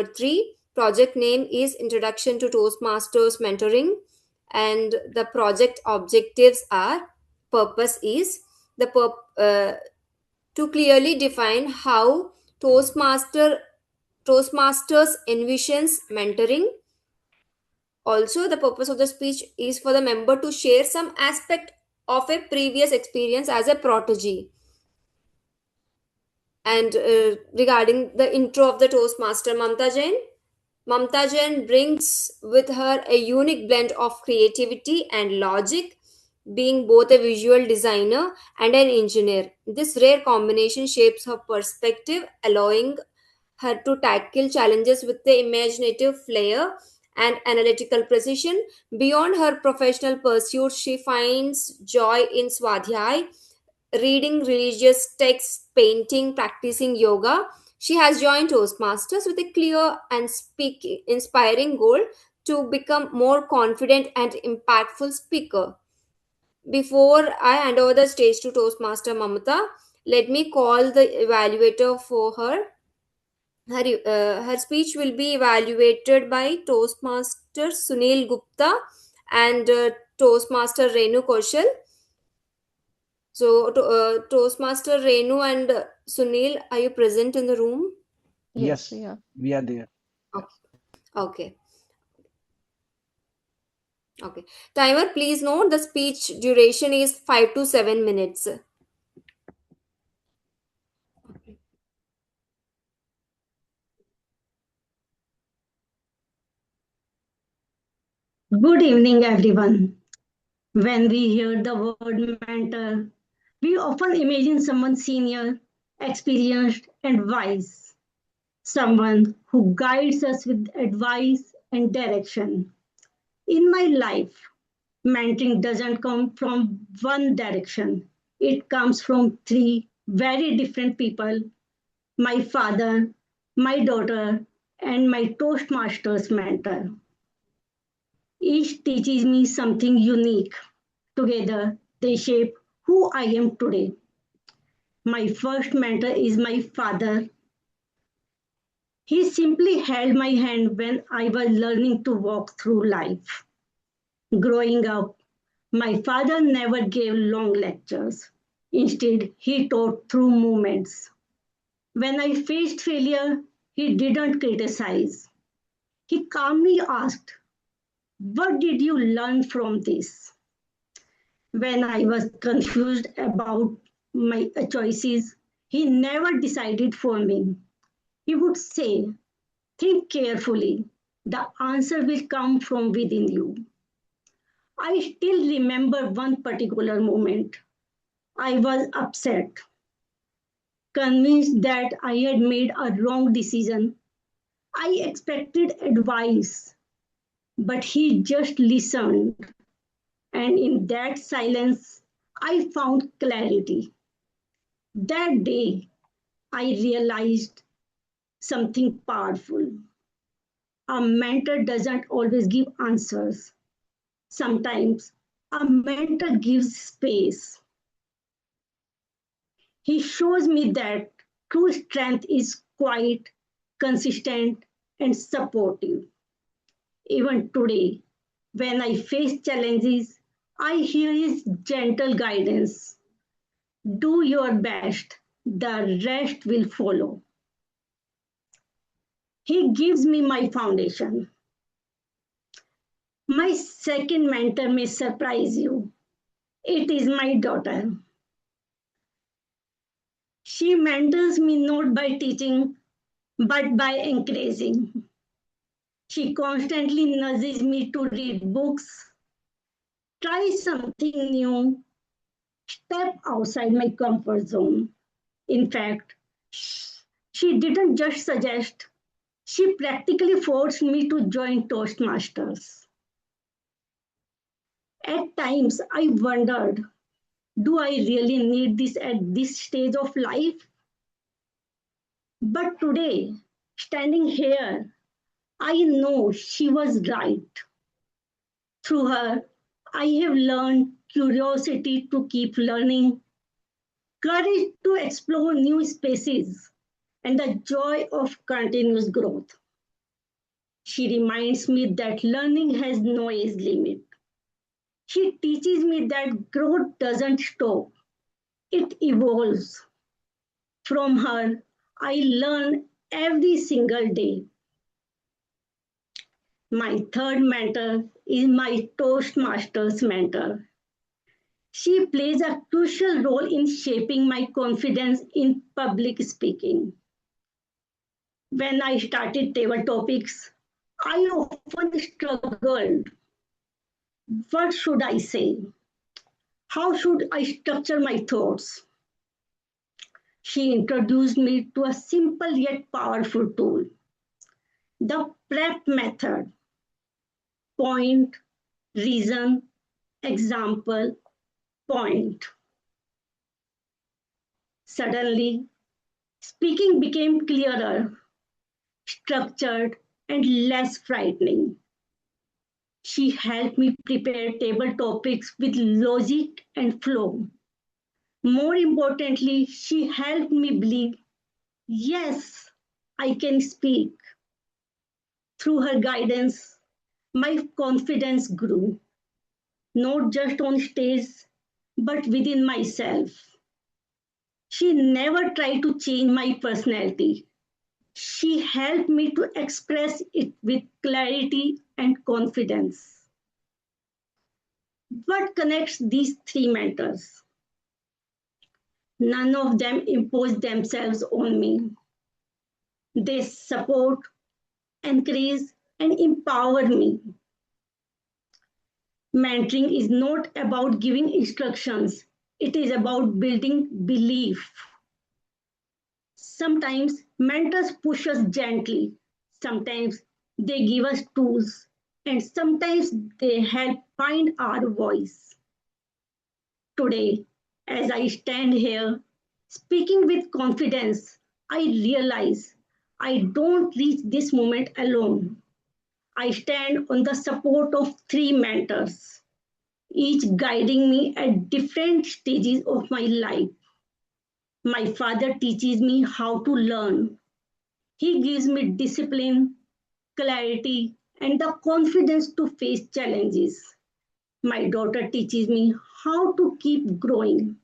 3. Project name is Introduction to Toastmasters Mentoring, and the project objectives are: purpose is to clearly define how Toastmasters envisions mentoring. Also, the purpose of the speech is for the member to share some aspect of a previous experience as a protege. And regarding the intro of the Toastmaster, Mamta Jain brings with her a unique blend of creativity and logic, being both a visual designer and an engineer. This rare combination shapes her perspective, allowing her to tackle challenges with the imaginative flair and analytical precision. Beyond her professional pursuits, she finds joy in swadhyay, reading religious texts, painting, practicing yoga. She has joined Toastmasters with a clear and inspiring goal to become more confident and impactful speaker. Before I hand over the stage to Toastmaster Mamata, let me call the evaluator for her. Her speech will be evaluated by Toastmaster Sunil Gupta and Toastmaster Renu Kaushal. So, Toastmaster Renu and Sunil, are you present in the room? Yes, Yes, we are. we are there. Okay. Okay. Timer, please note the speech duration is 5 to 7 minutes. Good evening, everyone. When we hear the word mentor, we often imagine someone senior, experienced, and wise, someone who guides us with advice and direction. In my life, mentoring doesn't come from one direction, it comes from three very different people: my father, my daughter, and my Toastmasters mentor. Each teaches me something unique. Together, they shape who I am today. My first mentor is my father. He simply held my hand when I was learning to walk through life. Growing up, my father never gave long lectures. Instead, he taught through moments. When I faced failure, he didn't criticize. He calmly asked, "What did you learn from this?" When I was confused about my choices, he never decided for me. He would say, "Think carefully. The answer will come from within you." I still remember one particular moment. I was upset, convinced that I had made a wrong decision. I expected advice, but he just listened. And in that silence, I found clarity. That day, I realized something powerful. A mentor doesn't always give answers. Sometimes a mentor gives space. He shows me that true strength is quiet, consistent, and supportive. Even today, when I face challenges, I hear his gentle guidance. Do your best, the rest will follow. He gives me my foundation. My second mentor may surprise you. It is my daughter. She mentors me not by teaching, but by encouraging. She constantly nudges me to read books, try something new, step outside my comfort zone. In fact, she didn't just suggest, she practically forced me to join Toastmasters. At times, I wondered, do I really need this at this stage of life? But today, standing here, I know she was right. Through her, I have learned curiosity to keep learning, courage to explore new spaces, and the joy of continuous growth. She reminds me that learning has no age limit. She teaches me that growth doesn't stop, it evolves. From her, I learn every single day. My third mentor is my Toastmasters mentor. She plays a crucial role in shaping my confidence in public speaking. When I started table topics, I often struggled. What should I say? How should I structure my thoughts? She introduced me to a simple yet powerful tool, the PrEP method: point, reason, example, point. Suddenly, speaking became clearer, structured, and less frightening. She helped me prepare table topics with logic and flow. More importantly, she helped me believe, yes, I can speak. Through her guidance, my confidence grew, not just on stage, but within myself. She never tried to change my personality. She helped me to express it with clarity and confidence. What connects these three mentors? None of them impose themselves on me. They support, encourage, and empower me. Mentoring is not about giving instructions, it is about building belief. Sometimes mentors push us gently, sometimes they give us tools, and sometimes they help find our voice. Today, as I stand here speaking with confidence, I realize I don't reach this moment alone. I stand on the support of three mentors, each guiding me at different stages of my life. My father teaches me how to learn. He gives me discipline, clarity, and the confidence to face challenges. My daughter teaches me how to keep growing.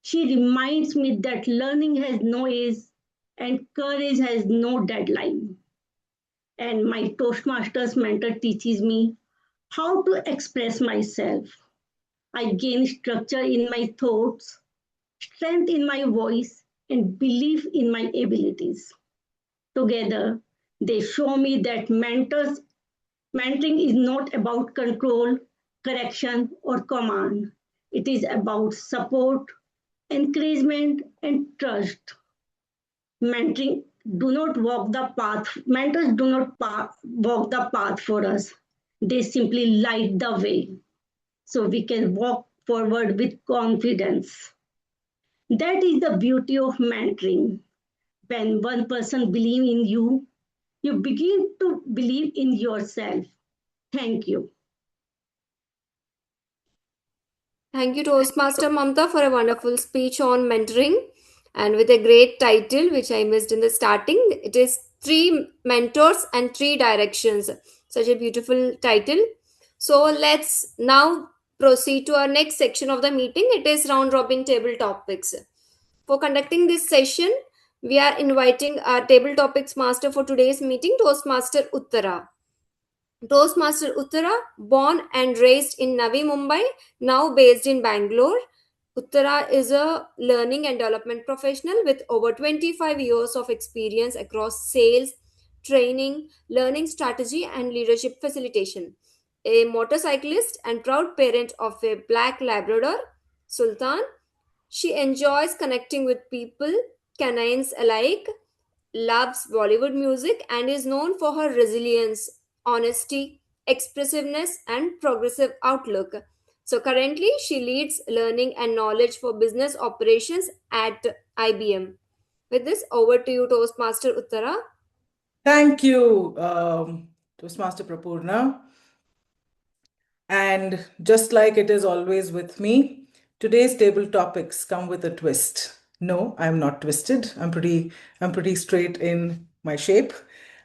She reminds me that learning has no age and courage has no deadline. And my Toastmasters mentor teaches me how to express myself. I gain structure in my thoughts, strength in my voice, and belief in my abilities. Together, they show me that mentoring is not about control, correction, or command. It is about support, encouragement, and trust. Mentoring do not walk the path. Mentors do not walk the path for us. They simply light the way so we can walk forward with confidence. That is the beauty of mentoring. When one person believes in you, you begin to believe in yourself. Thank you. Thank you, Toastmaster Mamta, for a wonderful speech on mentoring and with a great title, which I missed in the starting. It is Three Mentors and Three Directions. Such a beautiful title. So let's now proceed to our next section of the meeting. It is round robin table topics. For conducting this session, we are inviting our table topics master for today's meeting, Toastmaster Uttara. Toastmaster Uttara, born and raised in Navi Mumbai, now based in Bangalore. Uttara is a learning and development professional with over 25 years of experience across sales, training, learning strategy, and leadership facilitation. A motorcyclist and proud parent of a black Labrador, Sultan, she enjoys connecting with people, canines alike, loves Bollywood music, and is known for her resilience, honesty, expressiveness, and progressive outlook. So, currently, she leads learning and knowledge for business operations at IBM. With this, over to you, Toastmaster Uttara. Thank you, Toastmaster Prapurna. And just like it is always with me, today's table topics come with a twist. No, I'm not twisted. I'm pretty straight in my shape.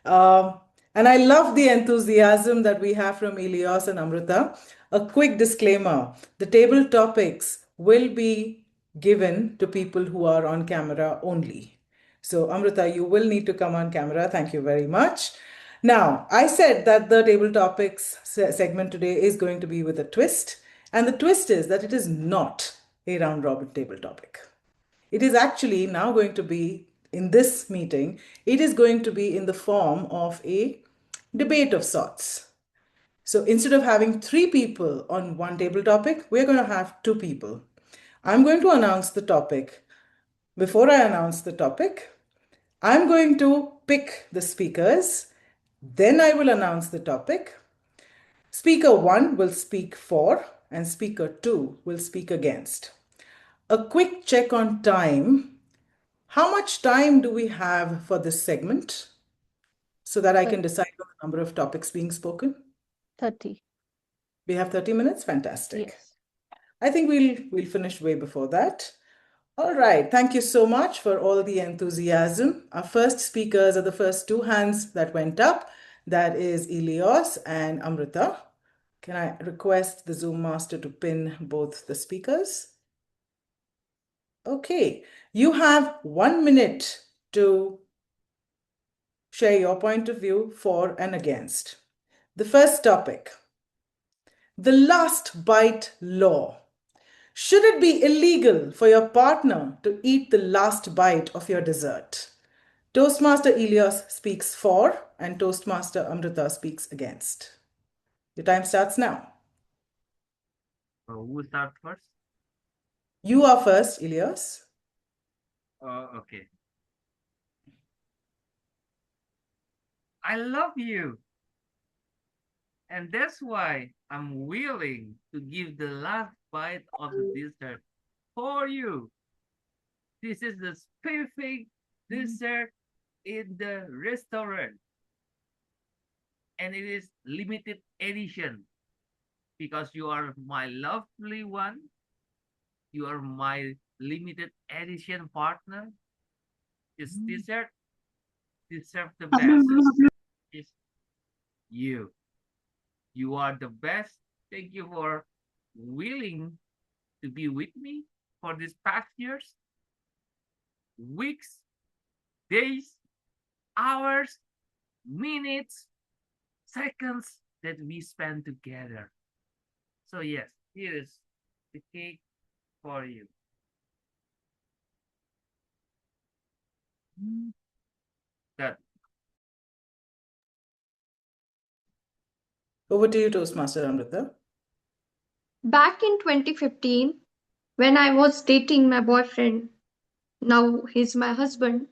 And I love the enthusiasm that we have from Elias and Amrita. A quick disclaimer, the table topics will be given to people who are on camera only. So Amrita, you will need to come on camera. Thank you very much. Now, I said that the table topics segment today is going to be with a twist. And the twist is that it is not a round robin table topic. It is actually now going to be, in this meeting, it is going to be in the form of a debate of sorts. So instead of having 3 people on one table topic, we're going to have 2 people. I'm going to announce the topic. Before I announce the topic, I'm going to pick the speakers. Then I will announce the topic. Speaker 1 will speak for and speaker 2 will speak against. A quick check on time. How much time do we have for this segment so that I can decide on the number of topics being spoken? 30. We have 30 minutes? Fantastic. Yes. I think we'll finish way before that. All right. Thank you so much for all the enthusiasm. Our first speakers are the first 2 hands that went up. That is Elios and Amrita. Can I request the Zoom master to pin both the speakers? Okay. You have 1 minute to share your point of view for and against. The first topic, the last bite law. Should it be illegal for your partner to eat the last bite of your dessert? Toastmaster Elias speaks for and Toastmaster Amrita speaks against. Your time starts now. Who will start first? You are first, Elias. Okay. I love you. And that's why I'm willing to give the last bite of the dessert for you. This is the perfect dessert in the restaurant. And it is limited edition because you are my lovely one. You are my limited edition partner. This dessert deserves the best. It's you. You are the best. Thank you for willing to be with me for these past years, weeks, days, hours, minutes, seconds that we spend together. So yes, here is the cake for you. That. Over to you, Toastmaster Amrita. Back in 2015, when I was dating my boyfriend, now he's my husband,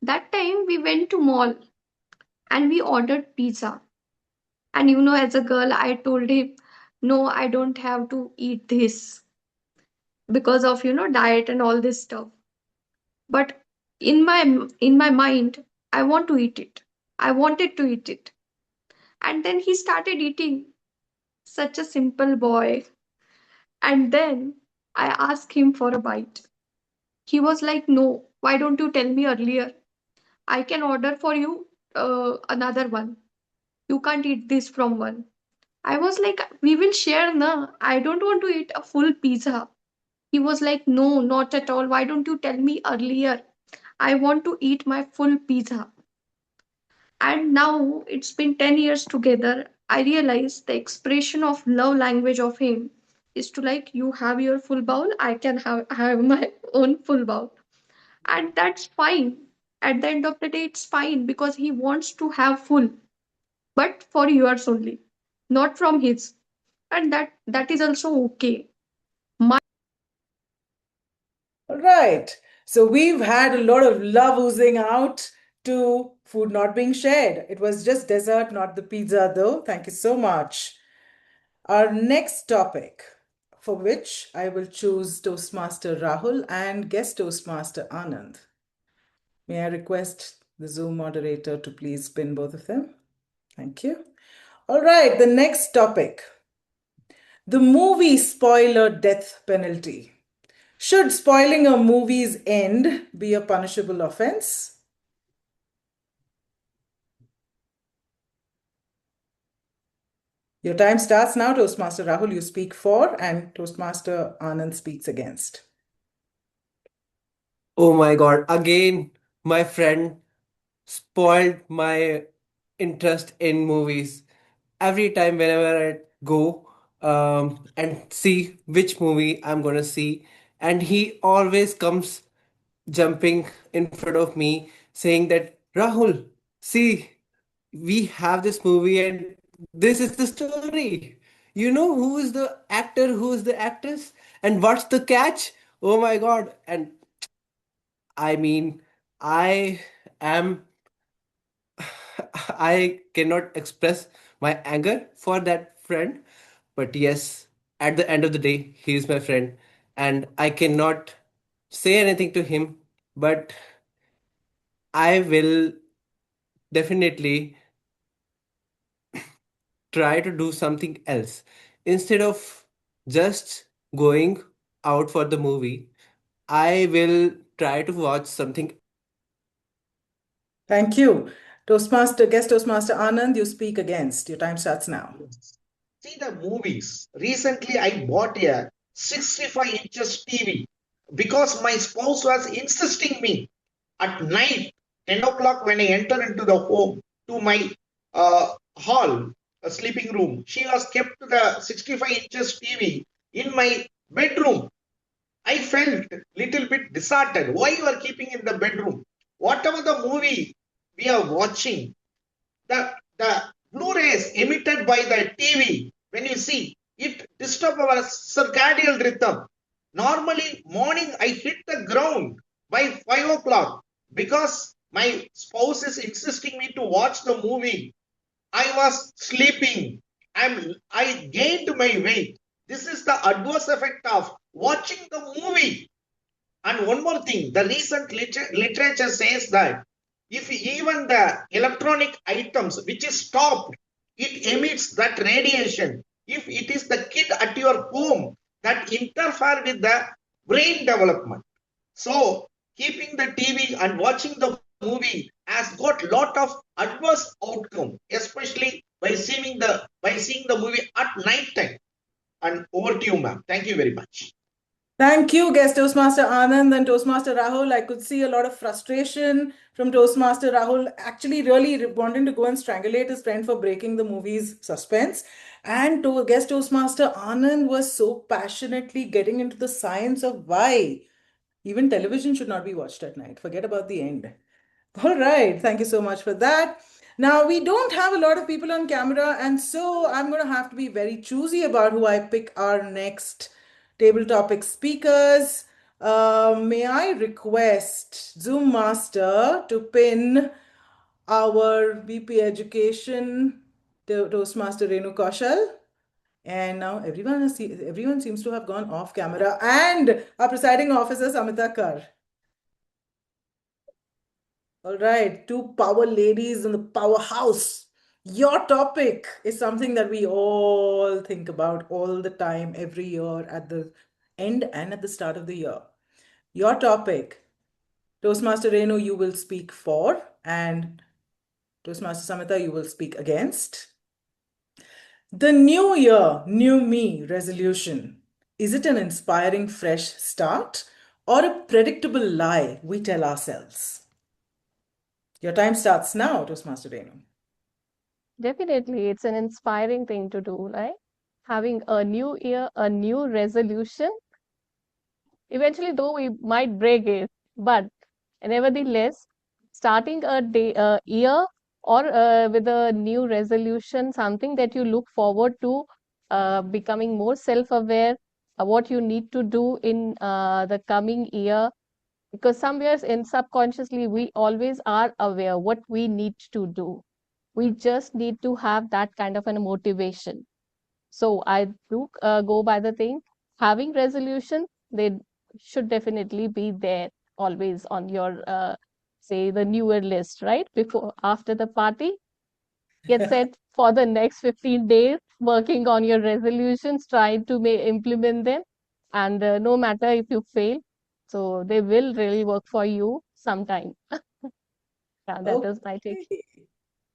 that time we went to mall and we ordered pizza. And as a girl, I told him, no, I don't have to eat this because of, diet and all this stuff. But in my mind, I want to eat it. I wanted to eat it. And then he started eating. Such a simple boy. And then I asked him for a bite. He was like, no, why don't you tell me earlier? I can order for you another one. You can't eat this from one. I was like, we will share, na. I don't want to eat a full pizza. He was like, no, not at all. Why don't you tell me earlier? I want to eat my full pizza. And now it's been 10 years together. I realize the expression of love language of him is to like, you have your full bowl, I can have my own full bowl. And that's fine. At the end of the day, it's fine because he wants to have full, but for yours only, not from his. And that is also okay. All right. So we've had a lot of love oozing out to food not being shared. It was just dessert, not the pizza, though. Thank you so much. Our next topic, for which I will choose Toastmaster Rahul and guest Toastmaster Anand. May I request the Zoom moderator to please pin both of them? Thank you. All right, the next topic. The movie spoiler death penalty. Should spoiling a movie's end be a punishable offense? Your time starts now. Toastmaster Rahul, you speak for, and Toastmaster Anand speaks against. Oh my God. Again, my friend spoiled my interest in movies. Every time, whenever I go and see which movie I'm gonna see, and he always comes jumping in front of me saying that, Rahul, see, we have this movie and this is the story. You know who is the actor, who is the actress, and what's the catch? Oh my God. And I mean, I am, I cannot express my anger for that friend. But yes, at the end of the day, he is my friend, and I cannot say anything to him. But I will definitely try to do something else. Instead of just going out for the movie, I will try to watch something. Thank you. Guest Toastmaster Anand, you speak against. Your time starts now. See the movies. Recently, I bought a 65 inches TV because my spouse was insisting me at night, 10 o'clock when I enter into the home to my hall, a sleeping room. She was kept the 65 inches TV in my bedroom. I felt little bit disheartened. Why you are keeping in the bedroom? Whatever the movie we are watching, the Blu-rays emitted by the TV, when you see, it disturb our circadian rhythm. Normally, morning I hit the ground by 5 o'clock because my spouse is insisting me to watch the movie. I was sleeping. I gained my weight. This is the adverse effect of watching the movie. And one more thing, the recent literature says that if even the electronic items which is stopped, it emits that radiation. If it is the kid at your home that interfere with the brain development. So keeping the TV and watching the movie has got lot of adverse outcome, especially by seeing the movie at night time. And over to you, ma'am. Thank you very much. Thank you, guest Toastmaster Anand and Toastmaster Rahul. I could see a lot of frustration from Toastmaster Rahul, actually really wanting to go and strangulate his friend for breaking the movie's suspense. And guest Toastmaster Anand was so passionately getting into the science of why even television should not be watched at night. Forget about the end. All right. Thank you so much for that. Now, we don't have a lot of people on camera, and so I'm going to have to be very choosy about who I pick our next table topic speakers. May I request Zoom Master to pin our VP Education Toastmaster Renu Kaushal? And now everyone seems to have gone off camera, and our presiding officer Samita Kar. All right, two power ladies in the powerhouse. Your topic is something that we all think about all the time, every year at the end and at the start of the year. Your topic, Toastmaster Renu, you will speak for, and Toastmaster Samita, you will speak against. The new year, new me resolution. Is it an inspiring fresh start or a predictable lie we tell ourselves? Your time starts now, Toastmaster Renu. Definitely, it's an inspiring thing to do, right? Having a new year, a new resolution. Eventually, though, we might break it, but nevertheless, starting a year or with a new resolution, something that you look forward to, becoming more self-aware, what you need to do in the coming year, because somewhere in subconsciously we always are aware what we need to do. We just need to have that kind of a motivation. So I do go by the thing, having resolution, they should definitely be there always on your say the newer list, right? Before after the party, get set for the next 15 days, working on your resolutions, trying to implement them, and no matter if you fail, so they will really work for you sometime. Yeah, that is my take. Okay,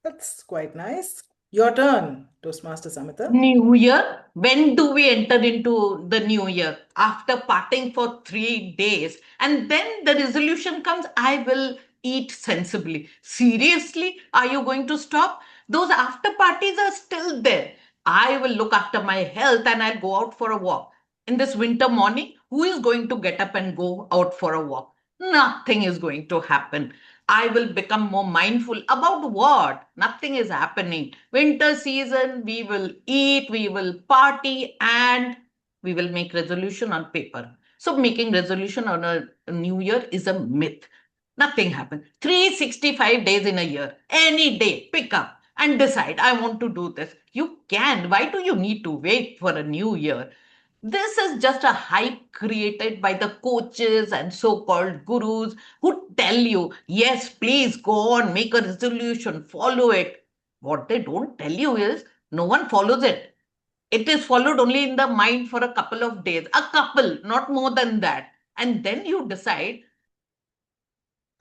that's quite nice. Your turn, Toastmaster Samita. New Year? When do we enter into the new year? After partying for 3 days. And then the resolution comes, I will eat sensibly. Seriously? Are you going to stop? Those after parties are still there. I will look after my health and I'll go out for a walk. In this winter morning, who is going to get up and go out for a walk? Nothing is going to happen. I will become more mindful about what? Nothing is happening. Winter season, we will eat, we will party, and we will make resolution on paper. So making resolution on a new year is a myth. Nothing happens. 365 days in a year. Any day, pick up and decide, I want to do this. You can. Why do you need to wait for a new year? This is just a hype created by the coaches and so called gurus who tell you, yes, please go on, make a resolution, follow it. What they don't tell you is no one follows it. It is followed only in the mind for a couple of days, a couple, not more than that. And then you decide.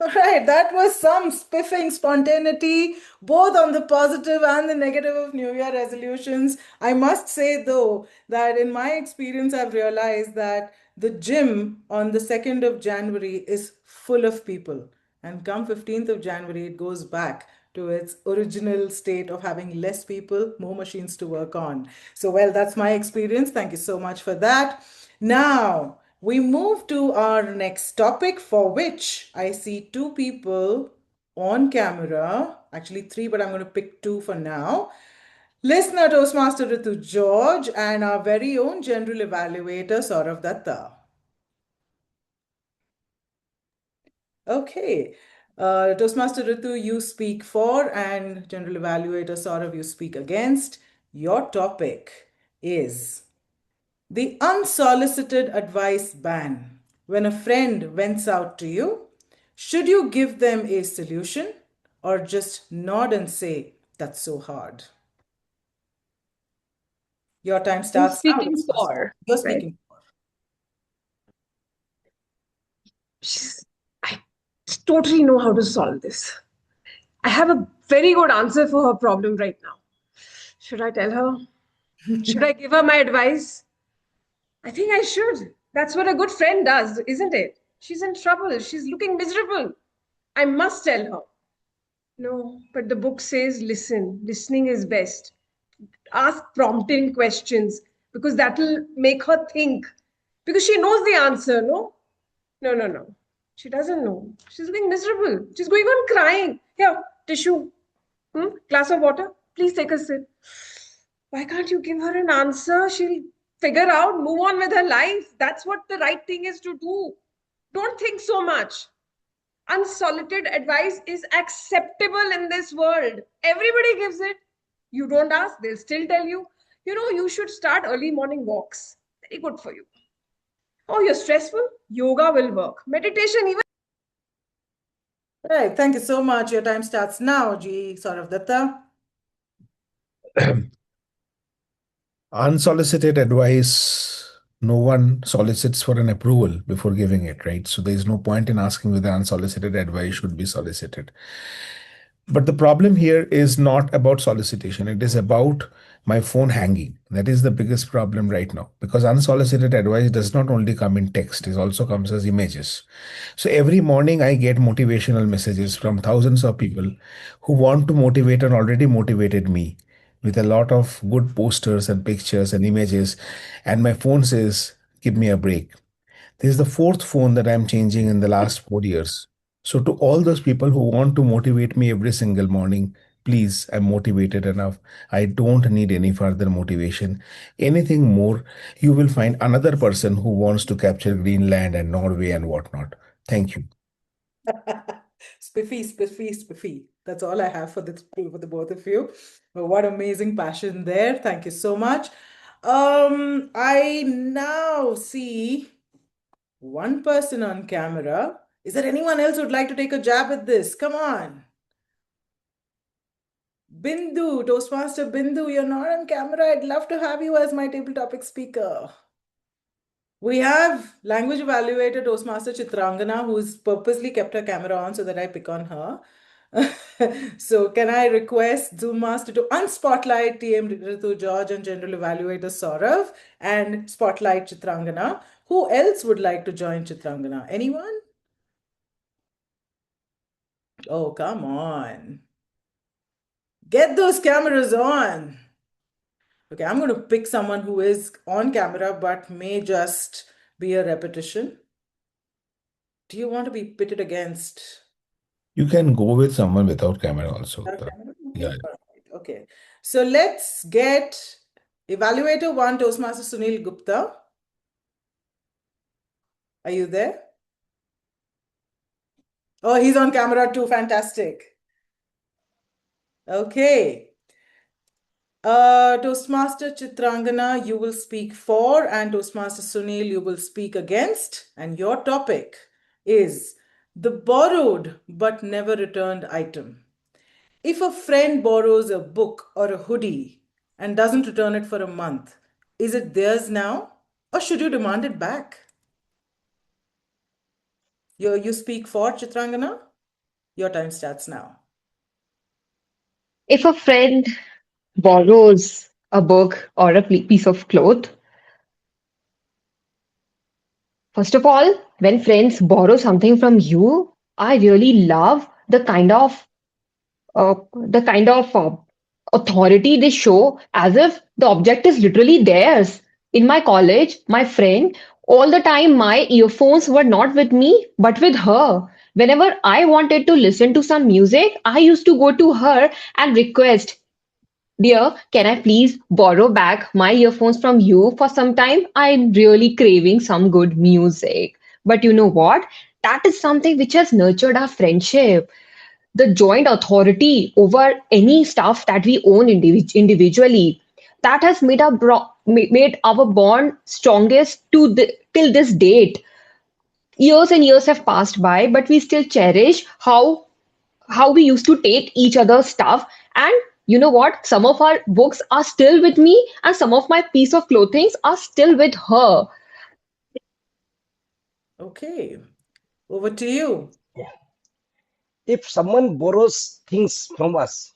All right, that was some spiffing spontaneity, both on the positive and the negative of New Year resolutions. I must say, though, that in my experience, I've realized that the gym on the 2nd of January is full of people. And come 15th of January, it goes back to its original state of having less people, more machines to work on. So, well, that's my experience. Thank you so much for that. Now, we move to our next topic, for which I see two people on camera. Actually, three, but I'm going to pick two for now. Listener Toastmaster Ritu George and our very own general evaluator Saurav Datta. Okay. Toastmaster Ritu, you speak for, and general evaluator Saurav, you speak against. Your topic is the unsolicited advice ban. When a friend vents out to you, should you give them a solution or just nod and say, that's so hard? Your time I'm starts now. speaking for, You're right? speaking. I totally know how to solve this. I have a very good answer for her problem right now. Should I tell her? Should I give her my advice? I think I should. That's what a good friend does, isn't it? She's in trouble. She's looking miserable. I must tell her. No, but the book says listen. Listening is best. Ask prompting questions because that'll make her think. Because she knows the answer, no? No, no, no. She doesn't know. She's looking miserable. She's going on crying. Here, tissue. Glass of water. Please take a sip. Why can't you give her an answer? She'll figure out, move on with her life. That's what the right thing is to do. Don't think so much. Unsolicited advice is acceptable in this world. Everybody gives it. You don't ask, they'll still tell you. You know, you should start early morning walks. Very good for you. Oh, you're stressful? Yoga will work. Meditation, even. Right. Thank you so much. Your time starts now, G. Saurav Datta. Unsolicited advice, no one solicits for an approval before giving it, right? So there's no point in asking whether unsolicited advice should be solicited. But the problem here is not about solicitation. It is about my phone hanging. That is the biggest problem right now, because unsolicited advice does not only come in text, it also comes as images. So every morning I get motivational messages from thousands of people who want to motivate and already motivated me with a lot of good posters and pictures and images. And my phone says, give me a break. This is the fourth phone that I'm changing in the last 4 years. So, to all those people who want to motivate me every single morning, please, I'm motivated enough. I don't need any further motivation. Anything more, you will find another person who wants to capture Greenland and Norway and whatnot. Thank you. Spiffy, spiffy, spiffy. That's all I have for the both of you. But what amazing passion there. Thank you so much. I now see one person on camera. Is there anyone else who'd like to take a jab at this? Come on. Bindu, Toastmaster Bindu, you're not on camera. I'd love to have you as my table topic speaker. We have language evaluator Toastmaster Chitrangana, who's purposely kept her camera on so that I pick on her. So can I request Zoom Master to unspotlight TM Ritu George and General Evaluator Saurav and spotlight Chitrangana? Who else would like to join Chitrangana? Anyone? Oh, come on. Get those cameras on. Okay, I'm going to pick someone who is on camera but may just be a repetition. Do you want to be pitted against? You can go with someone without camera also. Okay. Yeah. Okay. So let's get evaluator one, Toastmaster Sunil Gupta. Are you there? Oh, he's on camera too. Fantastic. Okay. Toastmaster Chitrangana, you will speak for, and Toastmaster Sunil, you will speak against. And your topic is the borrowed but never returned item. If a friend borrows a book or a hoodie and doesn't return it for a month, is it theirs now or should you demand it back? You speak for, Chitrangana? Your time starts now. If a friend borrows a book or a piece of cloth, first of all, when friends borrow something from you, I really love the kind of authority they show as if the object is literally theirs. In my college, my friend, all the time my earphones were not with me but with her. Whenever I wanted to listen to some music, I used to go to her and request, dear, can I please borrow back my earphones from you for some time? I'm really craving some good music. But you know what? That is something which has nurtured our friendship. The joint authority over any stuff that we own individually. That has made our bond strongest till this date. Years and years have passed by, but we still cherish how we used to take each other's stuff. And you know what? Some of our books are still with me, and some of my piece of clothing are still with her. Okay, over to you. If someone borrows things from us,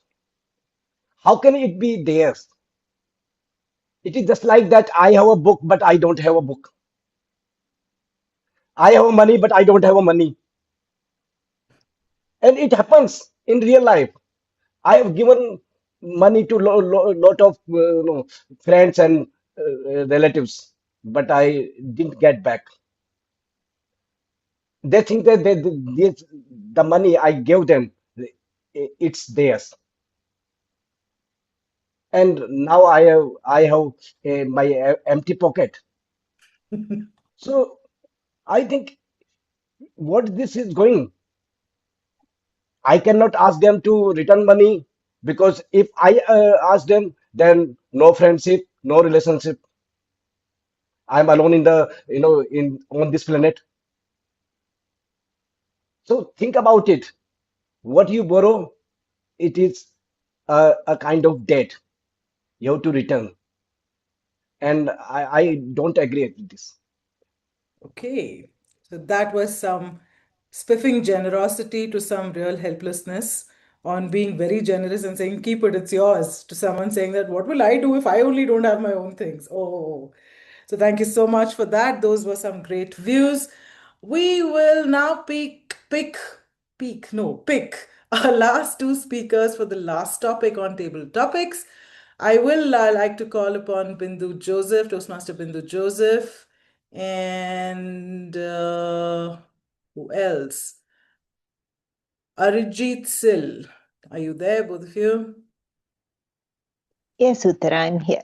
how can it be theirs? It is just like that I have a book, but I don't have a book. I have money, but I don't have a money. And it happens in real life. I have given money to lot of friends and relatives, but I didn't get back. They think that the money I gave them, it's theirs. And now I have my empty pocket. So I think what this is going, I cannot ask them to return money, because if I ask them, then no friendship, no relationship. I'm alone in the in on this planet. So think about it. What you borrow, it is a kind of debt you have to return, and I don't agree with this. Okay, so that was some spiffing generosity to some real helplessness. on being very generous and saying, keep it, it's yours, to someone saying that, what will I do if I only don't have my own things? Oh, so thank you so much for that. Those were some great views. We will now pick our last two speakers for the last topic on table topics. I will like to call upon Bindu Joseph, Toastmaster Bindu Joseph, and who else? Arijit Sil. Are you there, both of you? Yes, Uttara, I'm here.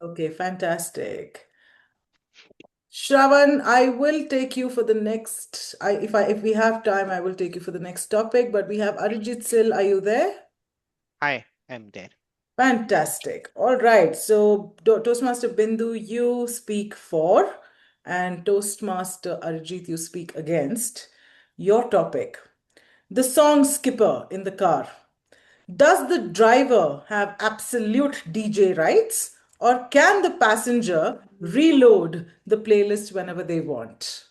Okay, fantastic. Shravan, I will take you for the next. If we have time, I will take you for the next topic. But we have Arijit Sil. Are you there? Hi, I'm there. Fantastic. All right. So Toastmaster Bindu, you speak for, and Toastmaster Arijit, you speak against. Your topic: the song Skipper in the car. Does the driver have absolute DJ rights, or can the passenger reload the playlist whenever they want?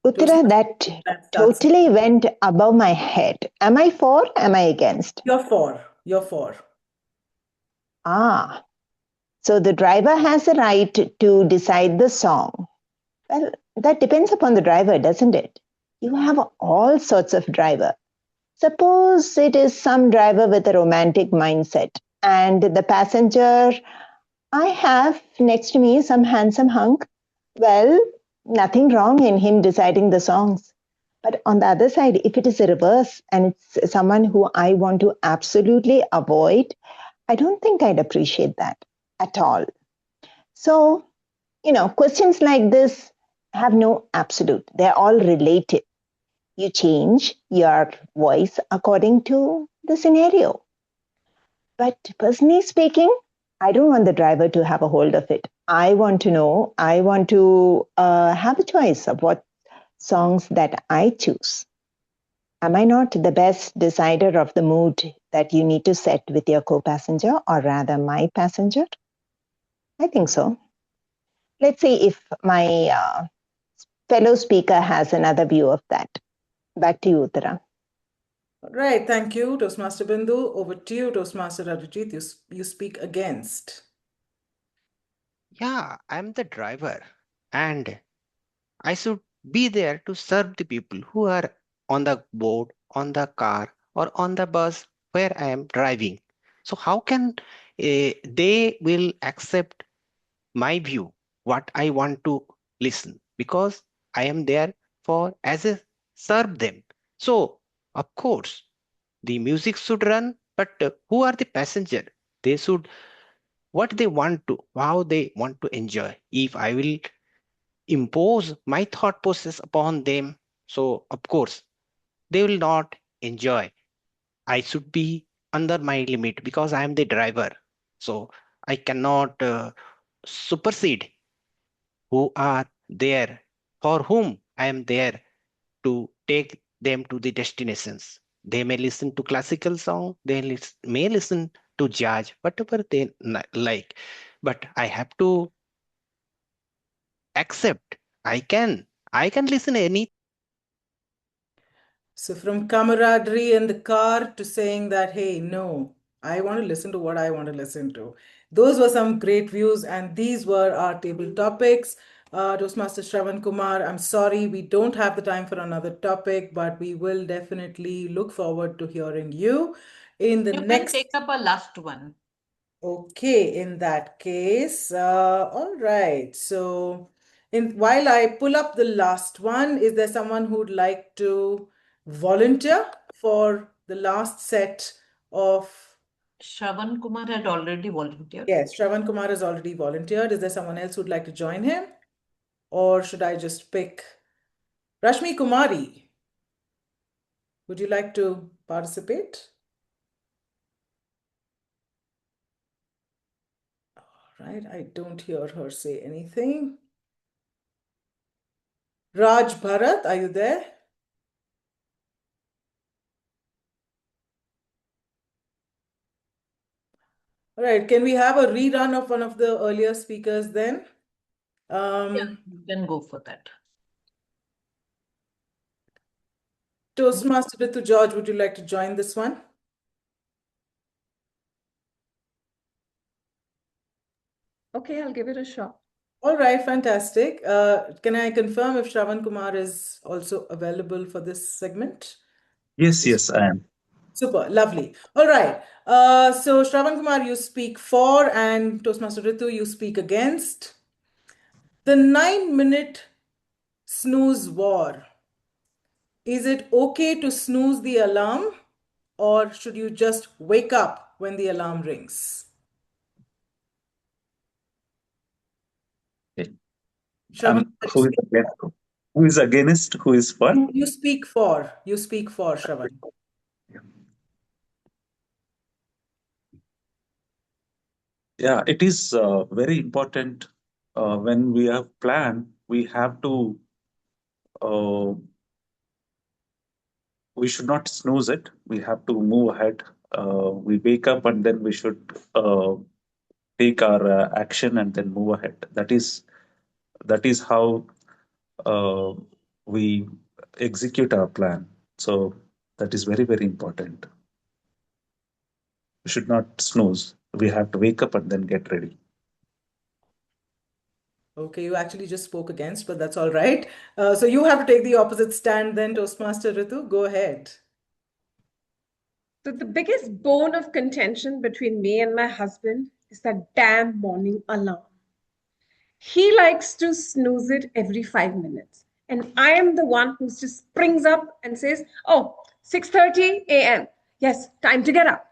Uttara, that totally went above my head. Am I for? Am I against? You're for. You're for. Ah, so the driver has a right to decide the song. Well, that depends upon the driver, doesn't it? You have all sorts of driver. Suppose it is some driver with a romantic mindset, and the passenger I have next to me some handsome hunk. Well, nothing wrong in him deciding the songs. But on the other side, if it is a reverse and it's someone who I want to absolutely avoid, I don't think I'd appreciate that at all. So, questions like this have no absolute, they're all related. You change your voice according to the scenario. But personally speaking, I don't want the driver to have a hold of it. I want to know, I want to have a choice of what songs that I choose. Am I not the best decider of the mood that you need to set with your co passenger, or rather my passenger? I think so. Let's see if my fellow speaker has another view of that. Back to you, Uttara. All right, thank you, Toastmaster Bindu. Over to you, Toastmaster Arijit. You speak against. Yeah, I'm the driver, and I should be there to serve the people who are on the board, on the car, or on the bus where I am driving. So how can they will accept my view, what I want to listen? Because I am there for as a serve them. So of course the music should run, but who are the passenger? They should what they want to, how they want to enjoy. If I will impose my thought process upon them, so of course they will not enjoy. I should be under my limit because I am the driver. So I cannot supersede who are there, for whom I am there to take them to the destinations. They may listen to classical song, they may listen to jazz, whatever they like. But I have to accept. I can listen any. So from camaraderie in the car to saying that, hey, no, I want to listen to what I want to listen to. Those were some great views, and these were our table topics. Toastmaster Shravan Kumar, I'm sorry we don't have the time for another topic, but we will definitely look forward to hearing you in the You next. can take up a last one. Okay, in that case, all right. So, while I pull up the last one, is there someone who'd like to volunteer for the last set of? Shravan Kumar had already volunteered. Yes, Shravan Kumar has already volunteered. Is there someone else who'd like to join him? Or should I just pick Rashmi Kumari? Would you like to participate? All right, I don't hear her say anything. Raj Bharat, are you there? All right, can we have a rerun of one of the earlier speakers then? Yeah, you can go for that. Toastmaster Ritu George, would you like to join this one? Okay, I'll give it a shot. All right, fantastic. Can I confirm if Shravan Kumar is also available for this segment? Yes, I am. Super, lovely. All right. So Shravan Kumar, you speak for, and Toastmaster Ritu, you speak against. The 9-minute snooze war. Is it okay to snooze the alarm, or should you just wake up when the alarm rings? Okay. Shravan, Who is against? Who is for? you speak for. You speak for, Shravan. Yeah, it is very important when we have planned, uh, we should not snooze it. We have to move ahead. We wake up and then we should take our action and then move ahead. That is how uh, we execute our plan. So that is very, very important. We should not snooze. We have to wake up and then get ready. Okay, you actually just spoke against, but that's all right. So you have to take the opposite stand then, Toastmaster Ritu. Go ahead. So the biggest bone of contention between me and my husband is that damn morning alarm. He likes to snooze it every 5 minutes. And I am the one who just springs up and says, oh, 6:30 a.m. Yes, time to get up.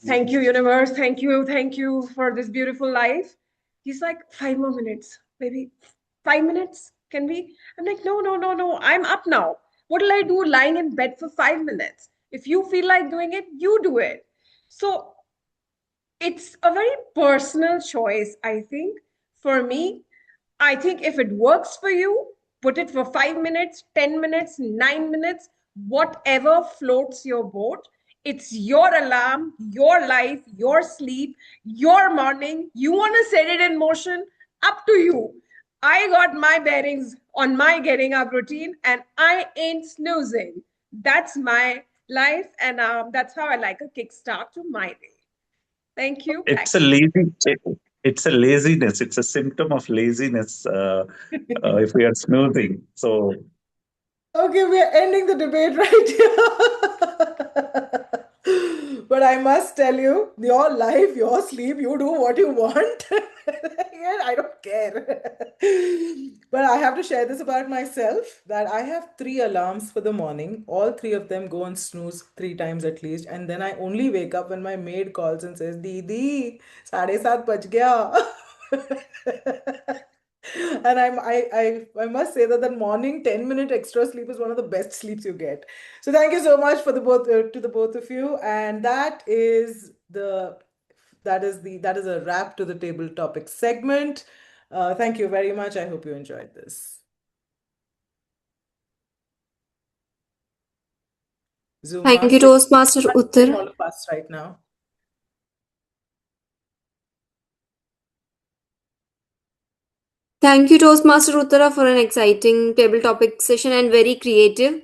Thank you, universe. Thank you for this beautiful life. He's like, 5 more minutes, baby. 5 minutes? Can we? I'm like, no. I'm up now. What will I do lying in bed for 5 minutes? If you feel like doing it, you do it. So it's a very personal choice, I think. For me, I think if it works for you, put it for 5 minutes, 10 minutes, 9 minutes, whatever floats your boat. It's your alarm, your life, your sleep, your morning. You want to set it in motion? Up to you. I got my bearings on my getting up routine and I ain't snoozing. That's my life, and that's how I like a kickstart to my day. Thank you. It's a lazy. It's a laziness. It's a symptom of laziness if we are snoozing. So Okay, we are ending the debate right here. But I must tell you, your life, your sleep, you do what you want. I don't care. But I have to share this about myself that I have 3 alarms for the morning. All 3 of them go and snooze 3 times at least. And then I only wake up when my maid calls and says, Didi, 7:30 baj gaya. And I must say that morning 10-minute extra sleep is one of the best sleeps you get. So thank you so much for the both to the both of you, and that is a wrap to the table topic segment. Thank you very much. I hope you enjoyed this. Zoom Thank you, master, Toastmaster Uttar. all of us right now. Thank you, Toastmaster Uttara, for an exciting table topic session and very creative.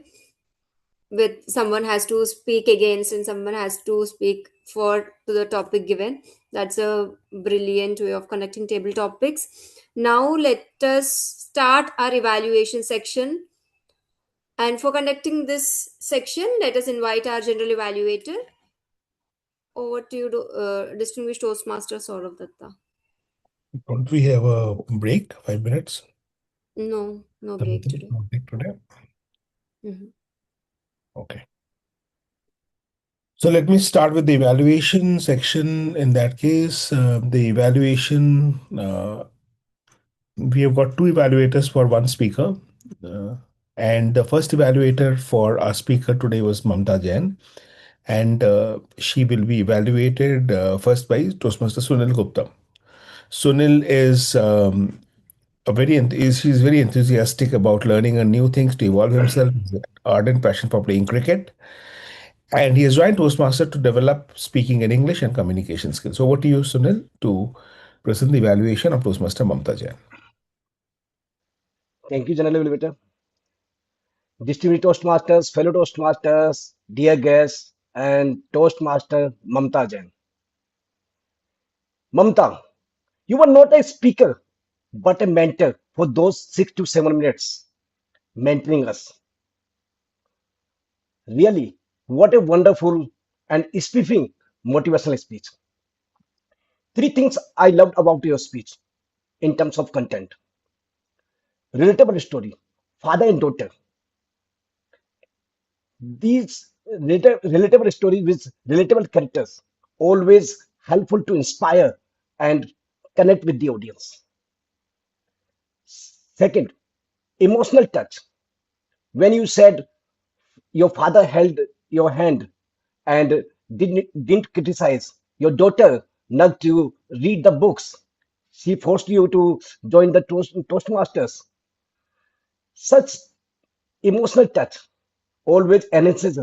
With someone has to speak against and someone has to speak for to the topic given. That's a brilliant way of conducting table topics. Now let us start our evaluation section. And for conducting this section, let us invite our general evaluator. Over to you, distinguished Toastmaster Saurav Datta. Don't we have a break? 5 minutes? No break today. No break today. Mhm. Okay. So let me start with the evaluation section. In that case, the evaluation, we have got 2 evaluators for 1 speaker. And the first evaluator for our speaker today was Mamta Jain. And she will be evaluated first by Toastmaster Sunil Gupta. Sunil is he's very enthusiastic about learning new things to evolve himself. He's an ardent passion for playing cricket. And he has joined Toastmaster to develop speaking in English and communication skills. So over to you, Sunil, to present the evaluation of Toastmaster Mamta Jain. Thank you, General Elevator. distinguished Toastmasters, fellow Toastmasters, dear guests, and Toastmaster Mamta Jain. Mamta, you were not a speaker, but a mentor for those 6 to 7 minutes, mentoring us. Really, what a wonderful and spiffing motivational speech. Three things I loved about your speech in terms of content. Relatable story, father and daughter. These relatable stories with relatable characters, always helpful to inspire and connect with the audience. Second, emotional touch. When you said your father held your hand and didn't criticize, your daughter nudged you read the books. She forced you to join the Toastmasters. Such emotional touch always enhances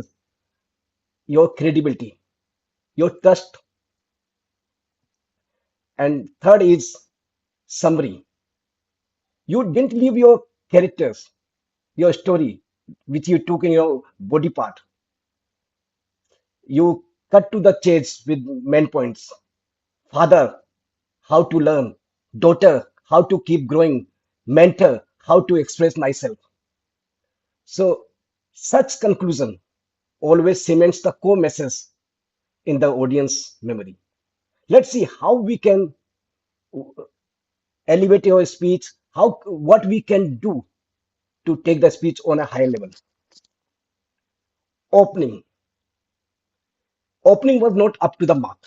your credibility, your trust. And third is summary. You didn't leave your characters, your story, which you took in your body part. You cut to the chase with main points. Father, how to learn. Daughter, how to keep growing. Mentor, how to express myself. So, such conclusion always cements the core message in the audience memory. Let's see how we can elevate your speech, how what we can do to take the speech on a higher level. Opening. Opening was not up to the mark.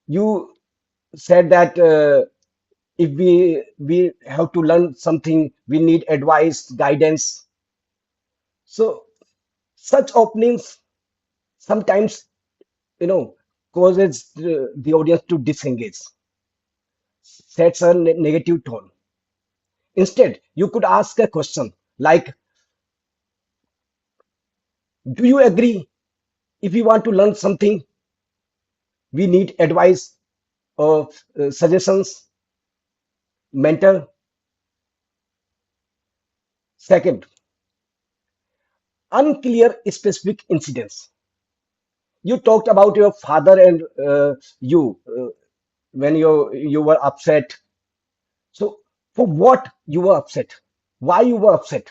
You said that if we have to learn something, we need advice, guidance. So such openings sometimes, you know, causes the audience to disengage, sets a negative tone. Instead, you could ask a question like, do you agree if we want to learn something, we need advice or suggestions, mentor? Second, unclear specific incidents. You talked about your father and you when you were upset. So for what you were upset, why you were upset,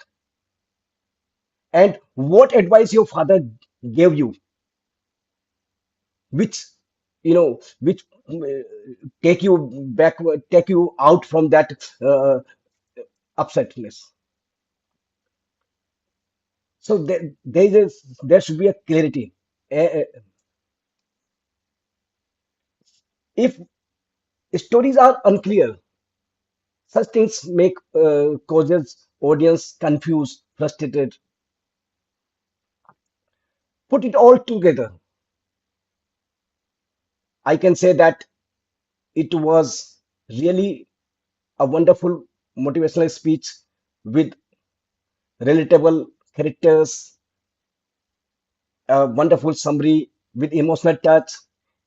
and what advice your father gave you, which which take you back, take you out from that upsetness. So there should be a clarity. If stories are unclear, such things make causes audience confused, frustrated. Put it all together, I can say that it was really a wonderful motivational speech with relatable characters, a wonderful summary with emotional touch.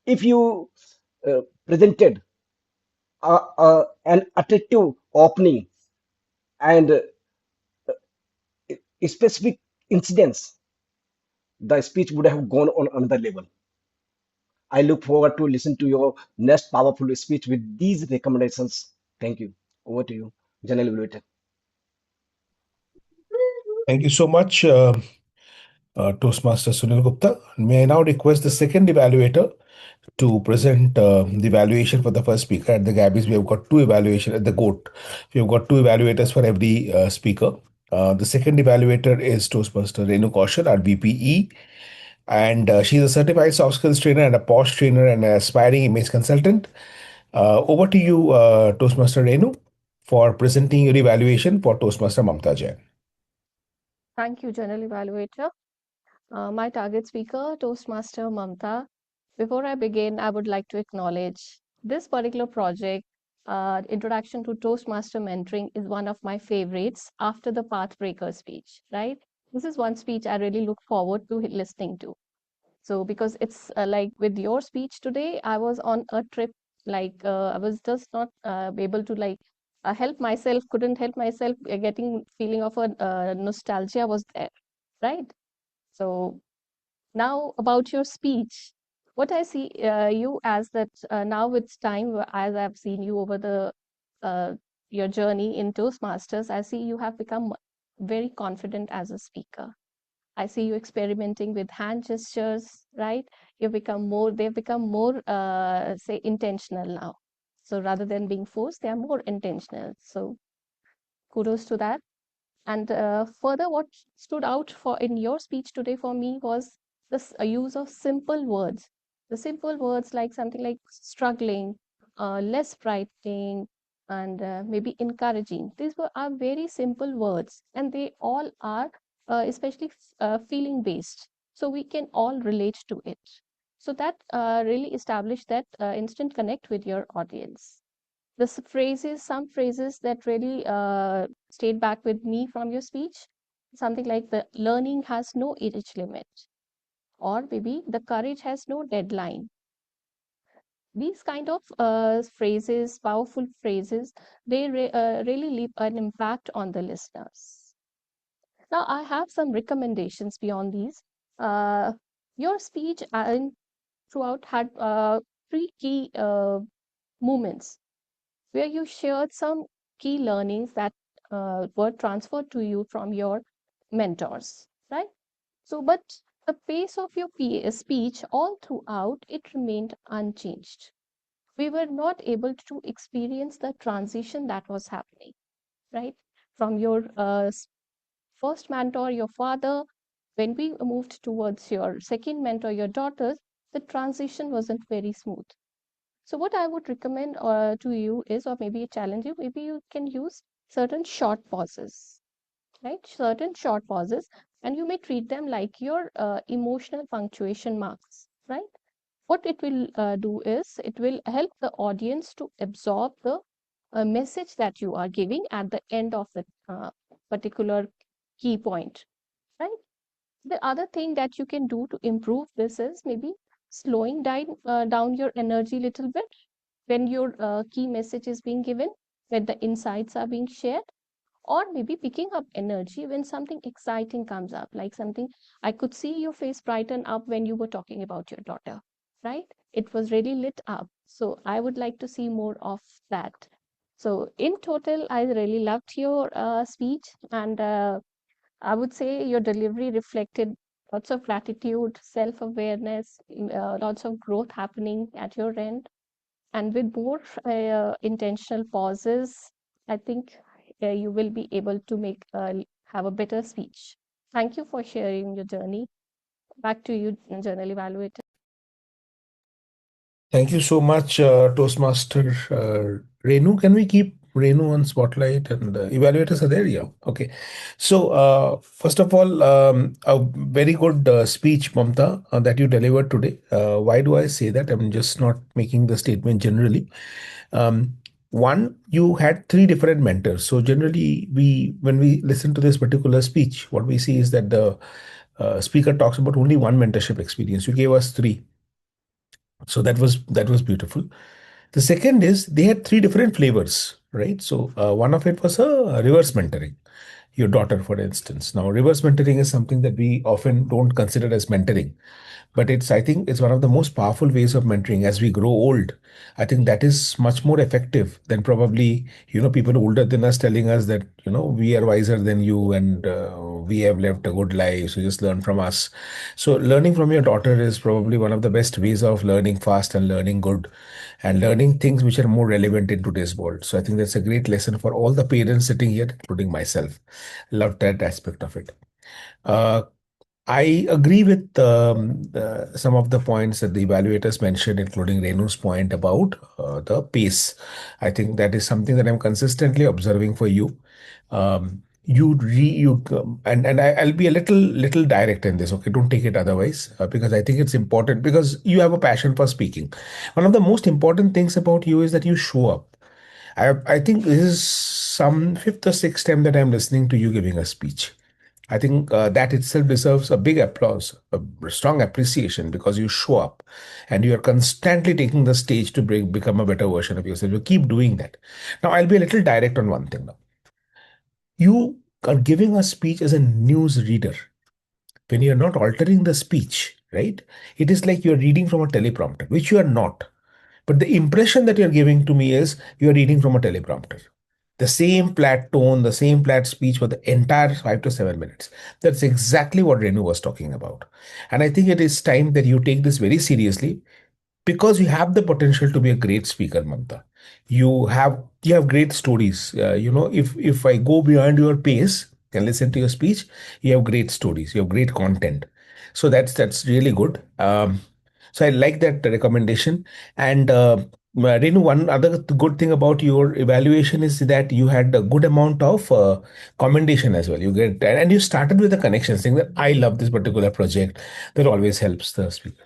If you presented an attractive opening and specific incidents, the speech would have gone on another level. I look forward to listen to your next powerful speech with these recommendations. Thank you. Over to you, General Evaluator. Thank you so much, Toastmaster Sunil Gupta. May I now request the second evaluator to present the evaluation for the first speaker. At the Gabbys, we have got two evaluation at the GOAT. We have got two evaluators for every speaker. The second evaluator is Toastmaster Renu Kaushal, our VPE, and she's a certified soft skills trainer and a POSH trainer and an aspiring image consultant. Over to you, Toastmaster Renu, for presenting your evaluation for Toastmaster Mamta Jain. Thank you, General Evaluator. My target speaker, Toastmaster Mamta. Before I begin, I would like to acknowledge this particular project, Introduction to Toastmaster Mentoring, is one of my favorites after the Pathbreaker speech, right? This is one speech I really look forward to listening to. So, because it's like with your speech today, I was on a trip, I was just not able to help myself, couldn't help myself, getting feeling of a nostalgia was there, right? So now about your speech, what I see you as that now with time, as I've seen you over the uh, your journey in Toastmasters, I see you have become very confident as a speaker. I see you experimenting with hand gestures, right? They've become more, say, intentional now. So rather than being forced, they are more intentional. So kudos to that. And further, what stood out for in your speech today for me was this use of simple words. The simple words like something like struggling, less frightening, and maybe encouraging. These are very simple words, and they all are especially feeling based. So we can all relate to it. So that really established that instant connect with your audience. Some phrases that really stayed back with me from your speech, something like the learning has no age limit, or maybe the courage has no deadline. These kind of phrases, powerful phrases, they really leave an impact on the listeners. Now, I have some recommendations beyond these. Uh, your speech throughout had three key moments where you shared some key learnings that were transferred to you from your mentors, right? So, but the pace of your speech all throughout, it remained unchanged. We were not able to experience the transition that was happening, right? From your first mentor, your father, when we moved towards your second mentor, your daughters, the transition wasn't very smooth. So what I would recommend to you is, or maybe challenge you, maybe you can use certain short pauses, right? Certain short pauses, and you may treat them like your emotional punctuation marks, right? What it will do is it will help the audience to absorb the message that you are giving at the end of the particular key point, right? The other thing that you can do to improve this is maybe slowing down your energy a little bit when your key message is being given, when the insights are being shared, or maybe picking up energy when something exciting comes up, like something I could see your face brighten up when you were talking about your daughter, right? It was really lit up. So I would like to see more of that. So in total, I really loved your speech, and I would say your delivery reflected lots of gratitude, self awareness, lots of growth happening at your end. And with more intentional pauses, I think you will be able to have a better speech. Thank you for sharing your journey. Back to you, Journal Evaluator. Thank you so much, Toastmaster Renu. Can we keep Renu on spotlight and evaluators are there? Yeah. Okay. So, first of all, a very good speech, Mamta, that you delivered today. Why do I say that? I'm just not making the statement generally. One, you had three different mentors. So generally, when we listen to this particular speech, what we see is that the speaker talks about only one mentorship experience. You gave us three, so that was beautiful. The second is they had three different flavors, right? So one of it was a reverse mentoring, your daughter, for instance. Now, reverse mentoring is something that we often don't consider as mentoring, but I think it's one of the most powerful ways of mentoring. As we grow old, I think that is much more effective than probably, people older than us telling us that, we are wiser than you and we have lived a good life, so just learn from us. So learning from your daughter is probably one of the best ways of learning fast and learning good and learning things which are more relevant in today's world. So I think that's a great lesson for all the parents sitting here, including myself. Love that aspect of it. Uh, I agree with some of the points that the evaluators mentioned, including Renu's point about the pace. I think that is something that I'm consistently observing for you. I'll be a little direct in this. Okay, don't take it otherwise, because I think it's important because you have a passion for speaking. One of the most important things about you is that you show up. I think this is some fifth or sixth time that I'm listening to you giving a speech. I think that itself deserves a big applause, a strong appreciation, because you show up and you are constantly taking the stage to become a better version of yourself. You keep doing that. Now, I'll be a little direct on one thing now. You are giving a speech as a news reader when you're not altering the speech, right? It is like you're reading from a teleprompter, which you are not. But the impression that you're giving to me is you're reading from a teleprompter. The same flat tone, the same flat speech for the entire 5 to 7 minutes. That's exactly what Renu was talking about. And I think it is time that you take this very seriously, because you have the potential to be a great speaker, Mamta. You have great stories. If I go beyond your pace and listen to your speech, you have great stories. You have great content. So that's really good. So I like that recommendation. And Renu, one other good thing about your evaluation is that you had a good amount of commendation as well. You get, and you started with a connection, saying that I love this particular project. That always helps the speaker.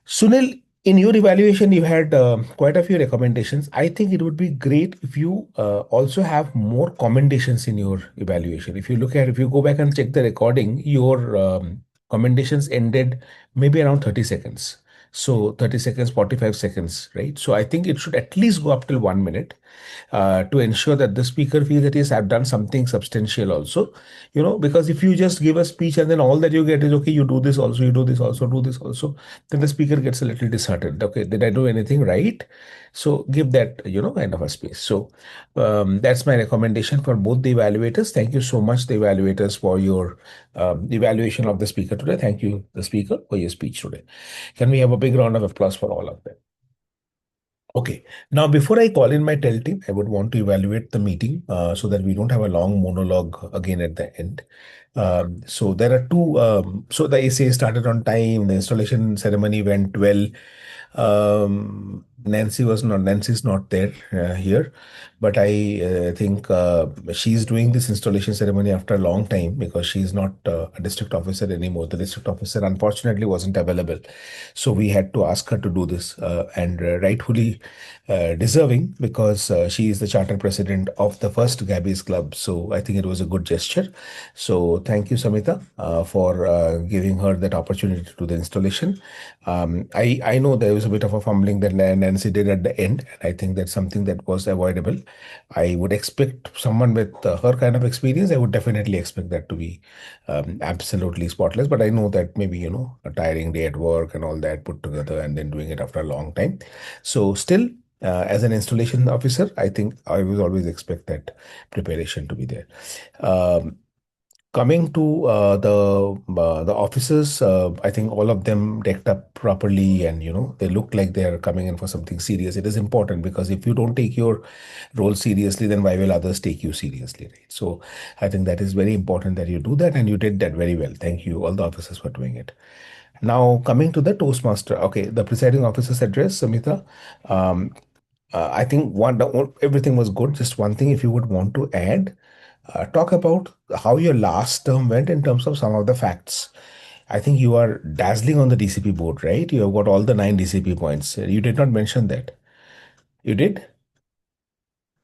Sunil, in your evaluation, you had quite a few recommendations. I think it would be great if you also have more commendations in your evaluation. If you go back and check the recording, your commendations ended maybe around 30 seconds. So 30 seconds, 45 seconds, right? So I think it should at least go up till 1 minute to ensure that the speaker feels that, yes, I've done something substantial also. Because if you just give a speech and then all that you get is, okay, you do this also, you do this also, do this also, then the speaker gets a little disheartened. Okay, did I do anything right? So give that, kind of a space. So that's my recommendation for both the evaluators. Thank you so much, the evaluators, for your evaluation of the speaker today. Thank you, the speaker, for your speech today. Can we have a big round of applause for all of them? Okay. Now, before I call in my tell team, I would want to evaluate the meeting so that we don't have a long monologue again at the end. So there are two. So the essay started on time. The installation ceremony went well. Nancy's not there here, but I think she's doing this installation ceremony after a long time, because she's not a district officer anymore. The district officer unfortunately wasn't available, so we had to ask her to do this, and rightfully deserving, because she is the charter president of the first Gabbys club. So I think it was a good gesture. So thank you, Samita, for giving her that opportunity to do the installation. I know there was a bit of a fumbling that Nancy did at the end, and I think that's something that was avoidable. I would expect someone with her kind of experience, I would definitely expect that to be absolutely spotless. But I know that maybe, a tiring day at work and all that put together, and then doing it after a long time. So still, as an installation officer, I think I will always expect that preparation to be there. Um, Coming to the officers, I think all of them decked up properly, and they look like they are coming in for something serious. It is important, because if you don't take your role seriously, then why will others take you seriously, right? So I think that is very important that you do that, and you did that very well. Thank you, all the officers, for doing it. Now, coming to the Toastmaster, okay, the presiding officer's address, Samita. Um, I think everything was good. Just one thing, if you would want to add, talk about how your last term went in terms of some of the facts. I think you are dazzling on the DCP board, right? You have got all the 9 DCP points. You did not mention that. You did?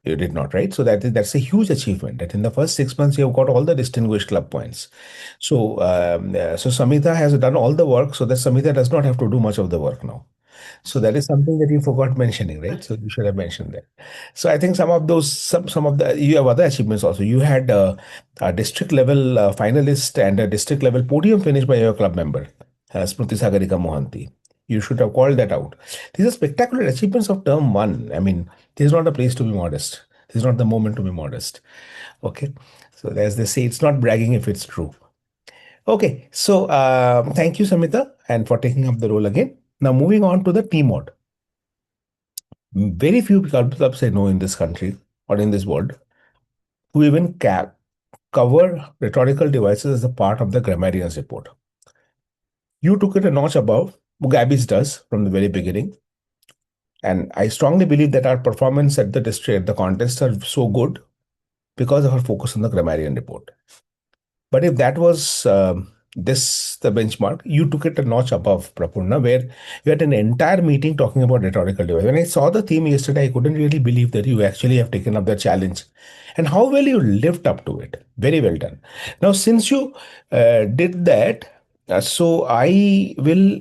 You did not, right? So that's a huge achievement. That in the first 6 months you have got all the distinguished club points. So Samita has done all the work, so that Samita does not have to do much of the work now. So that is something that you forgot mentioning, right? So you should have mentioned that. So I think some of the you have other achievements also. You had a district level finalist and a district level podium finish by your club member, Smriti Sagarika Mohanty. You should have called that out. These are spectacular achievements of term one. I mean, this is not a place to be modest. This is not the moment to be modest. Okay. So as they say, it's not bragging if it's true. Okay. So thank you, Samita, and for taking up the role again. Now moving on to the T mod. Very few clubs I know in this country or in this world who even cover rhetorical devices as a part of the grammarian's report. You took it a notch above. Gabbys does from the very beginning. And I strongly believe that our performance at the district, the contests are so good because of our focus on the grammarian report. But if that was this the benchmark. You took it a notch above, Prapurna, where you had an entire meeting talking about rhetorical device. When I saw the theme yesterday, I couldn't really believe that you actually have taken up the challenge and how well you lived up to it. Very well done. Now, since you did that, so I will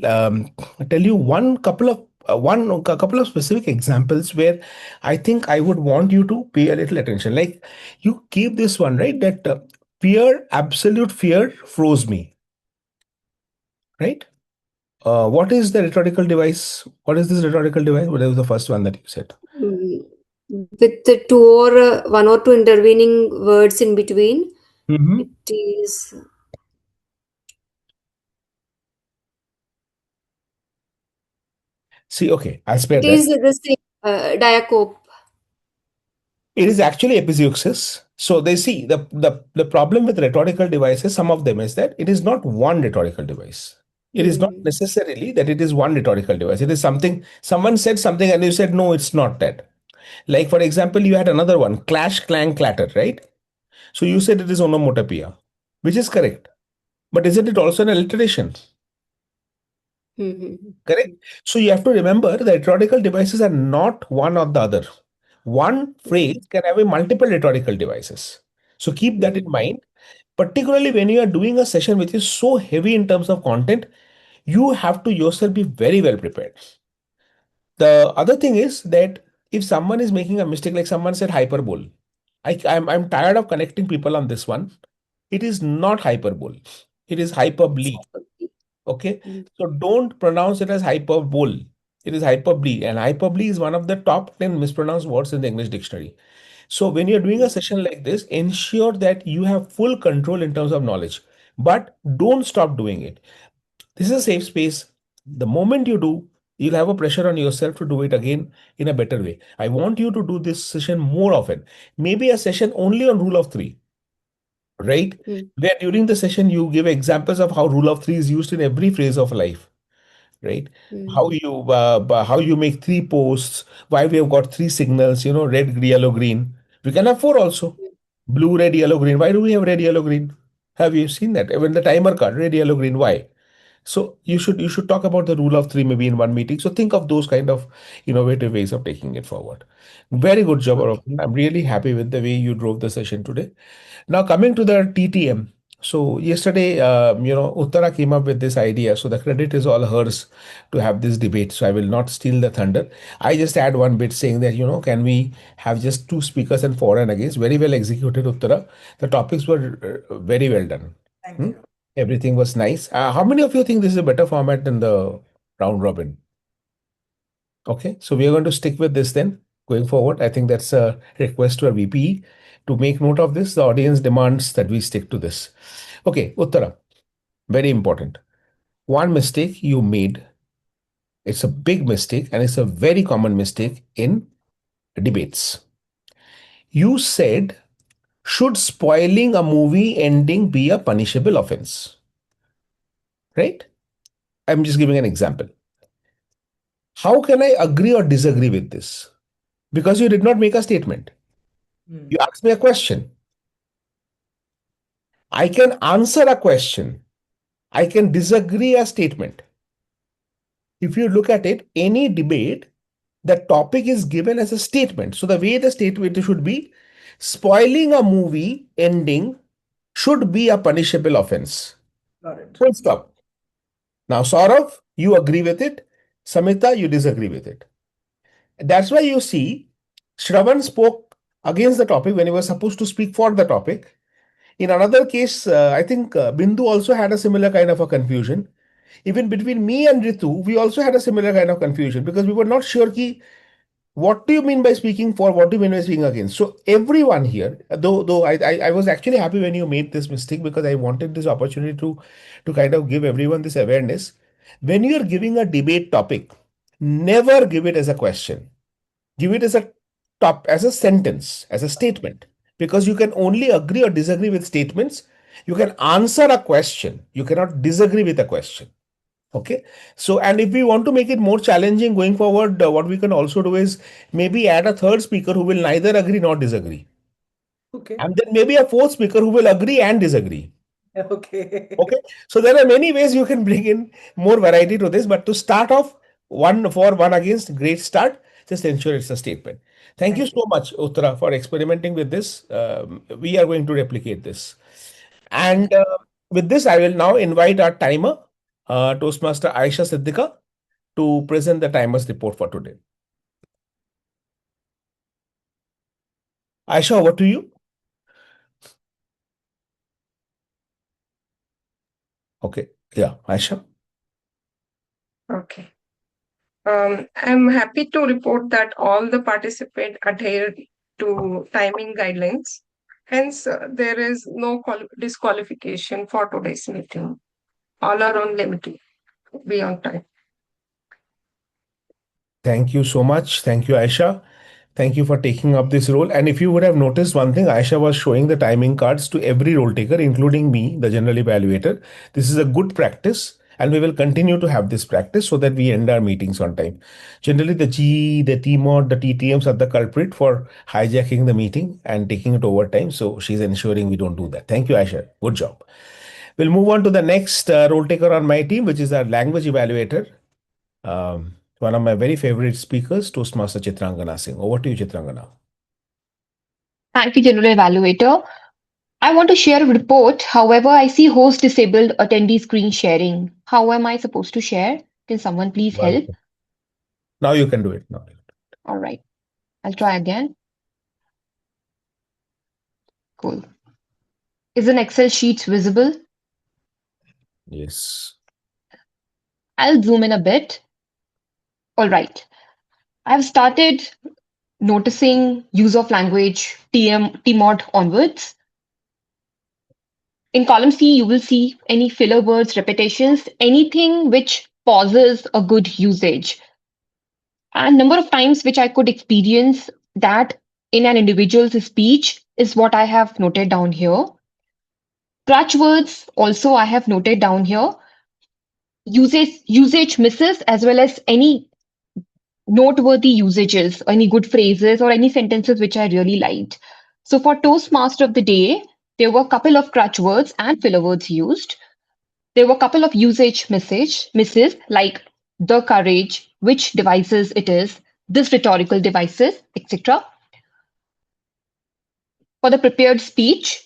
tell you a couple of specific examples where I think I would want you to pay a little attention. Like you keep this one, right? That fear, absolute fear, froze me. Right? What is the rhetorical device? What is this rhetorical device? What was the first one that you said? Mm, with the two or one or two intervening words in between, Mm-hmm. it is. See, okay, I'll spare It that. is the same diacope. It is actually epizeuxis. So they see the problem with rhetorical devices, some of them is that it is not one rhetorical device. It is not Hmm. necessarily that it is one rhetorical device. It is something, someone said something and you said, no, it's not that. Like, for example, you had another one, clash, clang, clatter, right? So you said it is onomatopoeia, which is correct. But isn't it also an alliteration? Hmm. Correct. So you have to remember that rhetorical devices are not one or the other. One phrase can have a multiple rhetorical devices. So keep that in mind, particularly when you are doing a session which is so heavy in terms of content, you have to yourself be very well prepared. The other thing is that if someone is making a mistake, like someone said hyperbole, I'm tired of connecting people on this one. It is not hyperbole. It is hyperbole. Okay. So don't pronounce it as hyperbole. It is hyperbole. And hyperbole is one of the top 10 mispronounced words in the English dictionary. So when you're doing a session like this, ensure that you have full control in terms of knowledge, but don't stop doing it. This is a safe space. The moment you do, you'll have a pressure on yourself to do it again in a better way. I want you to do this session more often. Maybe a session only on rule of three, right? Where during the session you give examples of how rule of three is used in every phase of life, right? How you make three posts, why we have got three signals, red, yellow, green. We can have four also. Blue, red, yellow, green. Why do we have red, yellow, green? Have you seen that? When the timer card, red, yellow, green, why? So you should talk about the rule of three maybe in one meeting. So think of those kind of innovative ways of taking it forward. Very good job, Arpan. I'm really happy with the way you drove the session today. Now coming to the TTM. So yesterday, Uttara came up with this idea. So the credit is all hers to have this debate. So I will not steal the thunder. I just add one bit saying that, can we have just two speakers and for and against? Very well executed, Uttara. The topics were very well done. Thank Hmm? you. Everything was nice. How many of you think this is a better format than the round robin? Okay, so we are going to stick with this then going forward. I think that's a request to our VPE to make note of this. The audience demands that we stick to this. Okay, Uttara, very important. One mistake you made, it's a big mistake and it's a very common mistake in debates. You said, should spoiling a movie ending be a punishable offense? Right? I'm just giving an example. How can I agree or disagree with this? Because you did not make a statement. You asked me a question. I can answer a question. I can disagree a statement. If you look at it, any debate, the topic is given as a statement. So the way the statement should be, spoiling a movie ending should be a punishable offense. Got it. Full stop. Now, Saurav, you agree with it. Samita, you disagree with it. That's why you see Shravan spoke against the topic when he was supposed to speak for the topic. In another case, I think Bindu also had a similar kind of a confusion. Even between me and Ritu, we also had a similar kind of confusion because we were not sure ki, what do you mean by speaking for, what do you mean by speaking against. So everyone here, though I was actually happy when you made this mistake because I wanted this opportunity to kind of give everyone this awareness. When you are giving a debate topic, never give it as a question. Give it as a sentence, as a statement, because you can only agree or disagree with statements. You can answer a question, you cannot disagree with a question. Okay, so and if we want to make it more challenging going forward, what we can also do is maybe add a third speaker who will neither agree nor disagree, Okay. and then maybe a fourth speaker who will agree and disagree. Okay. Okay, so there are many ways you can bring in more variety to this, but to start off, one for, one against, great start. Just ensure it's a statement. Thank you Thank you. so much, Uttara, for experimenting with this. We are going to replicate this. And with this, I will now invite our timer, Toastmaster Aisha Siddika, to present the timer's report for today. Aisha, over to you. Okay, yeah, Aisha. Okay. I'm happy to report that all the participants adhered to timing guidelines. Hence, there is no disqualification for today's meeting. All are on limit, be on time. Thank you so much. Thank you, Aisha. Thank you for taking up this role. And if you would have noticed one thing, Aisha was showing the timing cards to every role taker, including me, the general evaluator. This is a good practice, and we will continue to have this practice so that we end our meetings on time. Generally, the G, the T mod, the TTMs are the culprit for hijacking the meeting and taking it over time. So she's ensuring we don't do that. Thank you, Aisha. Good job. We'll move on to the next role taker on my team, which is our language evaluator. One of my very favorite speakers, Toastmaster Chitrangana Singh. Over to you, Chitrangana. Thank you, General Evaluator. I want to share a report. However, I see host disabled attendee screen sharing. How am I supposed to share? Can someone please help? Now you can do it. Now. All right. I'll try again. Cool. Is an Excel sheet visible? Yes. I'll zoom in a bit. All right. I've started noticing use of language TMOD onwards. In column C, you will see any filler words, repetitions, anything which pauses a good usage. And number of times which I could experience that in an individual's speech is what I have noted down here. Crutch words also I have noted down here. Usage misses as well as any noteworthy usages, any good phrases or any sentences which I really liked. So for Toastmaster of the day, there were a couple of crutch words and filler words used. There were a couple of usage misses like the courage, which devices it is, this rhetorical devices, etc. For the prepared speech,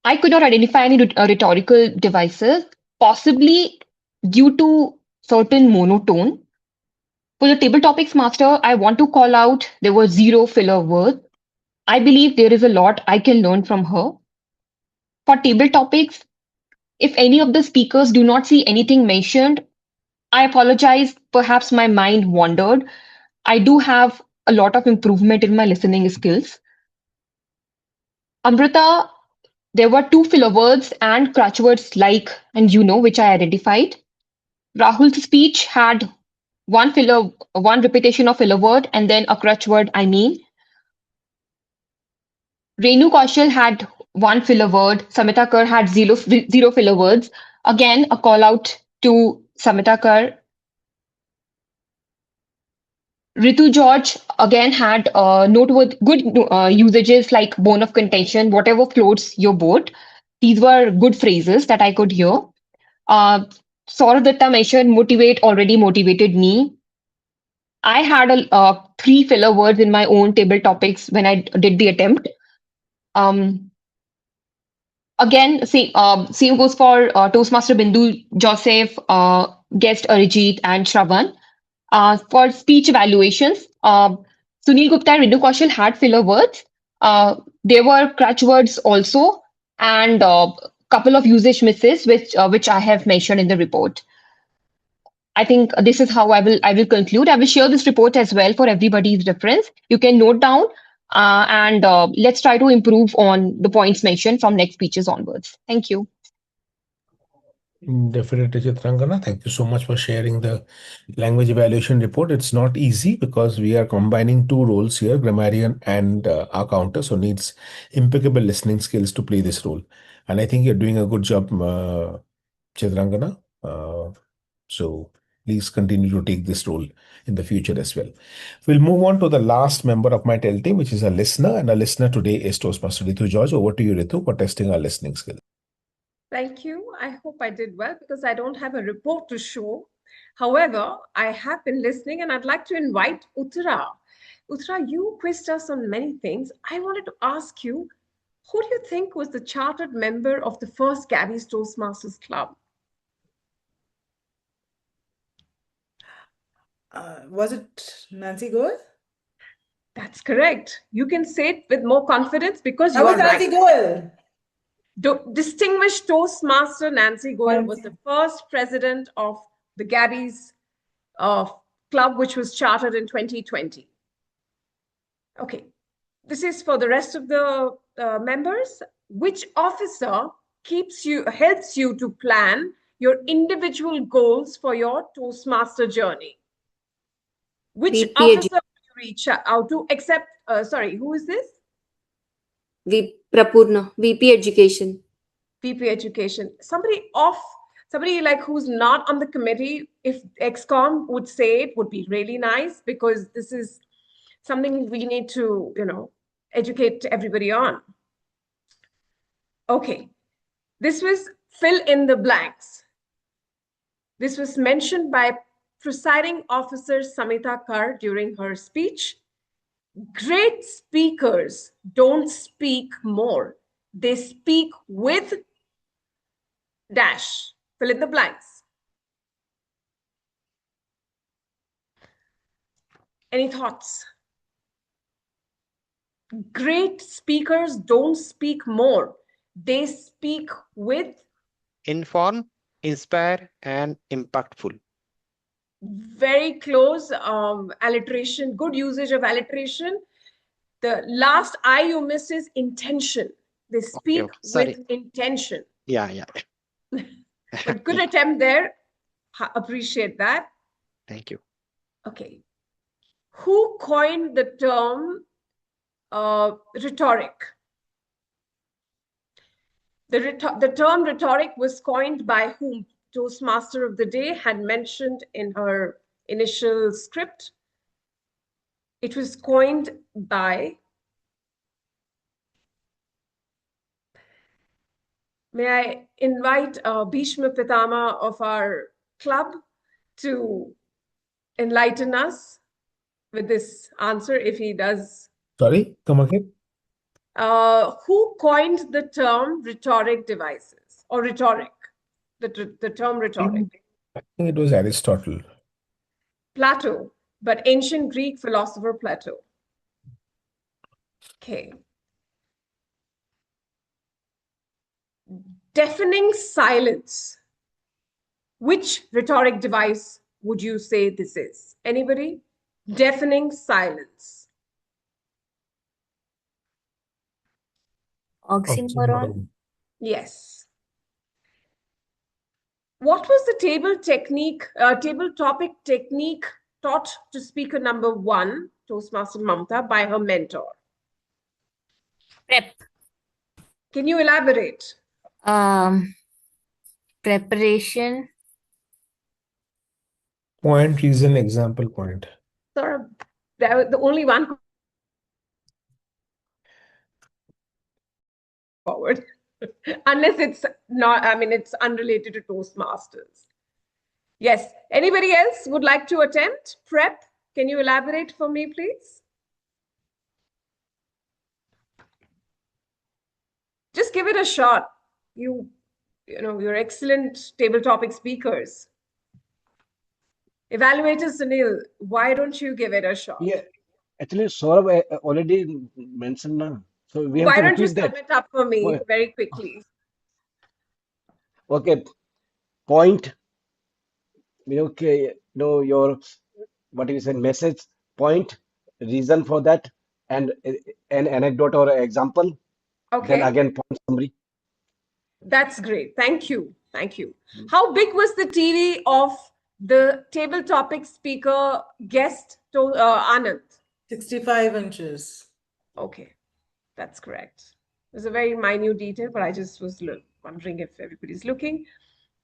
I could not identify any rhetorical devices, possibly due to certain monotone. For the table topics master, I want to call out there were zero filler words. I believe there is a lot I can learn from her. For table topics, if any of the speakers do not see anything mentioned, I apologize. Perhaps my mind wandered. I do have a lot of improvement in my listening skills. Amrita, there were two filler words and crutch words like and you know, which I identified. Rahul's speech had one repetition of filler word and then a crutch word, I mean. Renu Kaushal had one filler word. Samita Kar had zero filler words. Again, a call out to Samita Kar. Ritu George again had noteworthy good usages like bone of contention, whatever floats your boat. These were good phrases that I could hear. Saurav Datta mentioned motivate already motivated me. I had three filler words in my own table topics when I did the attempt. Again, same goes for Toastmaster Bindu, Joseph, guest Arijit, and Shravan. For speech evaluations, Sunil Gupta and Rindu Kaushal had filler words. There were crutch words also, and a couple of usage misses, which I have mentioned in the report. I think this is how I will conclude. I will share this report as well for everybody's reference. You can note down and let's try to improve on the points mentioned from next speeches onwards. Thank you. Definitely, Chitrangana. Thank you so much for sharing the language evaluation report. It's not easy because we are combining two roles here, grammarian and our counter, so needs impeccable listening skills to play this role. And I think you're doing a good job, Chitrangana. So please continue to take this role in the future as well. We'll move on to the last member of my TEL team, which is a listener. And a listener today is Toastmaster Ritu George. Over to you, Ritu, for testing our listening skills. Thank you. I hope I did well because I don't have a report to show. However, I have been listening and I'd like to invite Uttara. Uttara, you quizzed us on many things. I wanted to ask you, who do you think was the chartered member of the first Gabbys Toastmasters Club? Was it Nancy Goel? That's correct. You can say it with more confidence because That you was are right. Nancy Goel. Distinguished Toastmaster Nancy Goel was the first president of the Gabbys Club, which was chartered in 2020. Okay, this is for the rest of the members. Which officer helps you to plan your individual goals for your Toastmaster journey? Which VP officer will you reach out to? Except, sorry, who is this? Prapurna, VP Education. VP Education. Somebody like who's not on the committee, if XCOM would say it, would be really nice because this is something we need to, educate everybody on. Okay, this was fill in the blanks. This was mentioned by presiding officer Samita Kar during her speech. Great speakers don't speak more. They speak with dash. Fill in the blanks. Any thoughts? Great speakers don't speak more. They speak with Inform, inspire, and impactful. very close alliteration, good usage of alliteration. The last I you miss is intention. They speak Sorry. with intention. Yeah. But good attempt there. Appreciate that. Thank you. Okay. Who coined the term rhetoric? The term rhetoric was coined by whom? Toastmaster of the day had mentioned in her initial script. It was coined by, may I invite Bhishma Pitama of our club to enlighten us with this answer if he does. Sorry, come again. Who coined the term rhetoric devices or rhetoric? The term rhetoric. I think it was Aristotle. Plato, but ancient Greek philosopher Plato. Okay. Deafening silence. Which rhetoric device would you say this is? Anybody? Deafening silence. Oxymoron. Yes. What was the table topic technique taught to speaker number 1, Toastmaster Mamta, by her mentor? Prep. Can you elaborate? Preparation. Point, reason, example, point. Sir, the only one forward. Unless it's not, it's unrelated to Toastmasters. Yes. Anybody else would like to attempt? Prep. Can you elaborate for me, please? Just give it a shot. You're excellent table topic speakers. Evaluator Sunil, why don't you give it a shot? Yeah, actually, Saurabh already mentioned now. So we have Why to don't you repeat sum that. it up for me very quickly? Okay, point. Okay, your what you say message, point, reason for that, and an anecdote or example. Then Okay. again, point summary. That's great. Thank you. Thank you. How big was the TV of the table topic speaker guest to Anand? 65 inches. Okay, that's correct. It's a very minute detail, but I just was wondering if everybody's looking.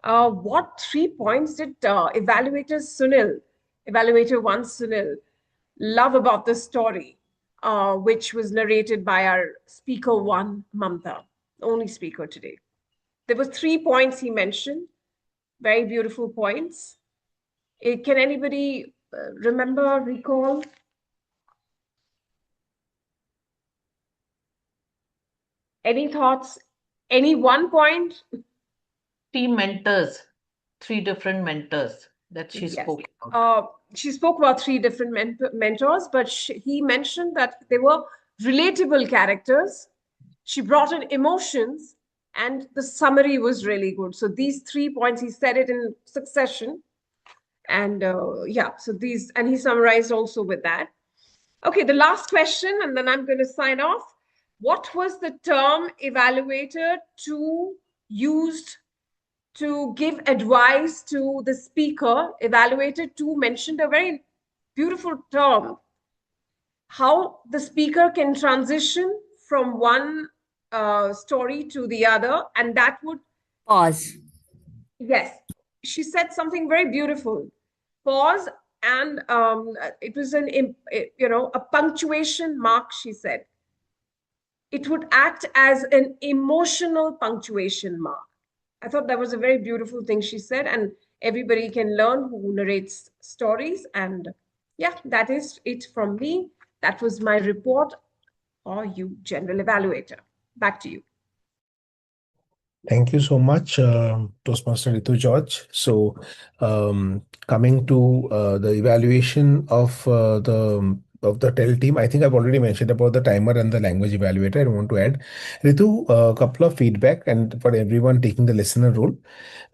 What 3 points did evaluator 1 Sunil, love about the story, which was narrated by our speaker 1, Mamta, the only speaker today? There were 3 points he mentioned, very beautiful points. Can anybody remember, recall? Any thoughts? Any one point? Team mentors, 3 different mentors that she Yes. spoke about. She spoke about 3 different mentors, but he mentioned that they were relatable characters. She brought in emotions, and the summary was really good. So these 3 points, he said it in succession. And yeah, so these, and he summarized also with that. Okay, the last question, and then I'm going to sign off. What was the term evaluator to used to give advice to the speaker? Evaluator 2 mentioned a very beautiful term, how the speaker can transition from one story to the other, and that would Pause. yes, she said something very beautiful. Pause, and it was a punctuation mark. She said it would act as an emotional punctuation mark. I thought that was a very beautiful thing she said, and everybody can learn who narrates stories. And yeah, that is it from me. That was my report. Or you, general evaluator. Back to you. Thank you so much, Toastmaster Ritu George. So, coming to the evaluation of the TEL team, I think I've already mentioned about the timer and the language evaluator. I want to add, Ritu, a couple of feedback and for everyone taking the listener role.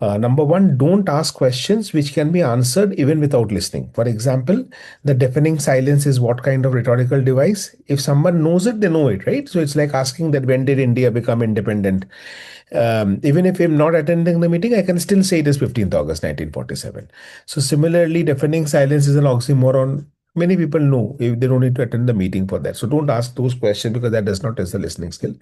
Number one, don't ask questions which can be answered even without listening. For example, the deafening silence is what kind of rhetorical device? If someone knows it, they know it, right? So it's like asking that when did India become independent? Even if I'm not attending the meeting, I can still say it is 15th August 1947. So similarly, deafening silence is an oxymoron. Many people know if they don't need to attend the meeting for that. So don't ask those questions because that does not test the listening skill.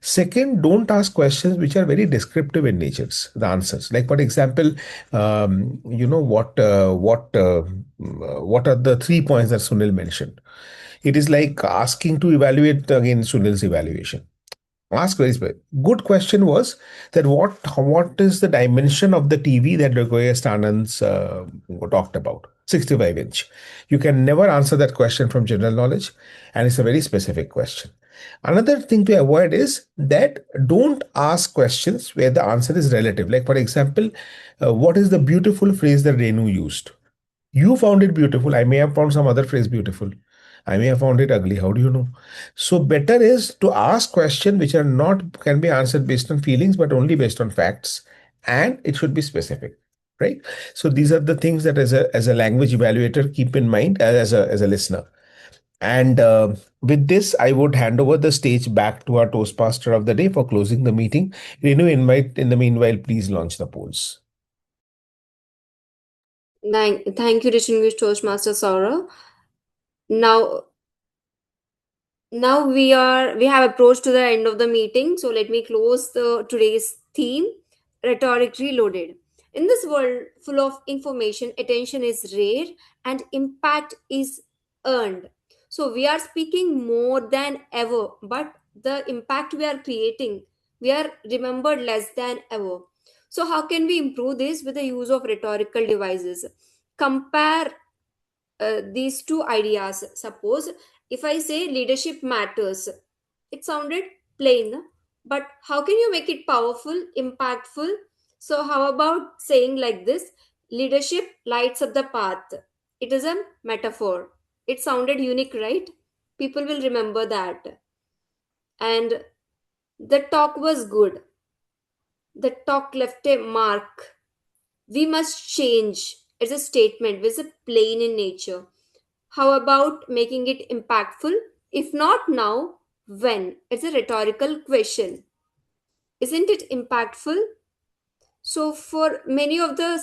Second, don't ask questions which are very descriptive in nature. The answers, like for example, what are the 3 points that Sunil mentioned? It is like asking to evaluate again Sunil's evaluation. Ask very specific. Good question was that what is the dimension of the TV that Regoya Stanan's talked about? 65-inch. You can never answer that question from general knowledge, and it's a very specific question. Another thing to avoid is that don't ask questions where the answer is relative. Like for example, what is the beautiful phrase that Renu used? You found it beautiful. I may have found some other phrase beautiful. I may have found it ugly. How do you know? So better is to ask questions which are not can be answered based on feelings, but only based on facts, and it should be specific, right? So these are the things that as a language evaluator keep in mind as a listener. And with this, I would hand over the stage back to our Toastmaster of the day for closing the meeting. Renu, invite in the meanwhile, please launch the polls. Thank you, distinguished Toastmaster Saurabh. Now, we have approached to the end of the meeting, so let me close the today's theme, rhetoric reloaded. In this world full of information, attention is rare and impact is earned. So we are speaking more than ever, but the impact we are creating, we are remembered less than ever. So how can we improve this? With the use of rhetorical devices? Compare these two ideas. Suppose if I say leadership matters, it sounded plain, but how can you make it powerful, impactful? So how about saying like this: leadership lights up the path? It is a metaphor. It sounded unique, right? People will remember that. And the talk was good. The talk left a mark. We must change. It's a statement, which is plain in nature. How about making it impactful? If not now, when? It's a rhetorical question. Isn't it impactful? So, for many of the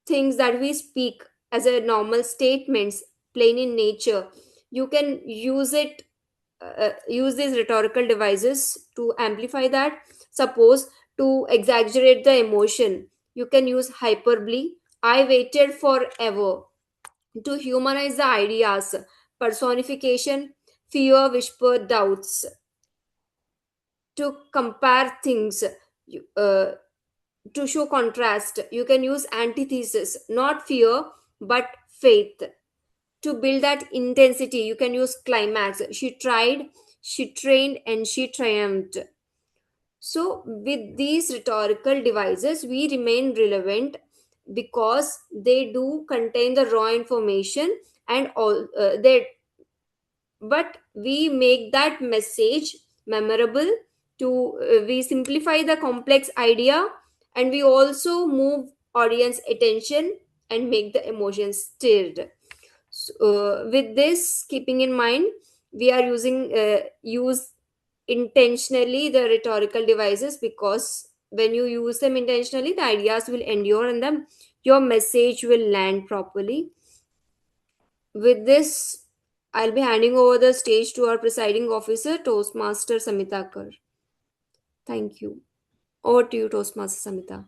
things that we speak as a normal statements, plain in nature, you can use these rhetorical devices to amplify that. Suppose to exaggerate the emotion, you can use hyperbole. I waited forever. To humanize the ideas, personification, fear, whisper, doubts. To compare things, to show contrast, you can use antithesis, not fear, but faith. To build that intensity, you can use climax. She tried, she trained, and she triumphed. So, with these rhetorical devices, we remain relevant because they do contain the raw information and all but we make that message memorable. We simplify the complex idea, and we also move audience attention and make the emotions stirred. So, with this keeping in mind, we are use intentionally the rhetorical devices, because when you use them intentionally, the ideas will endure and your message will land properly. With this, I'll be handing over the stage to our presiding officer, Toastmaster Samita Kar. Thank you. Over to you, Toastmaster Samita.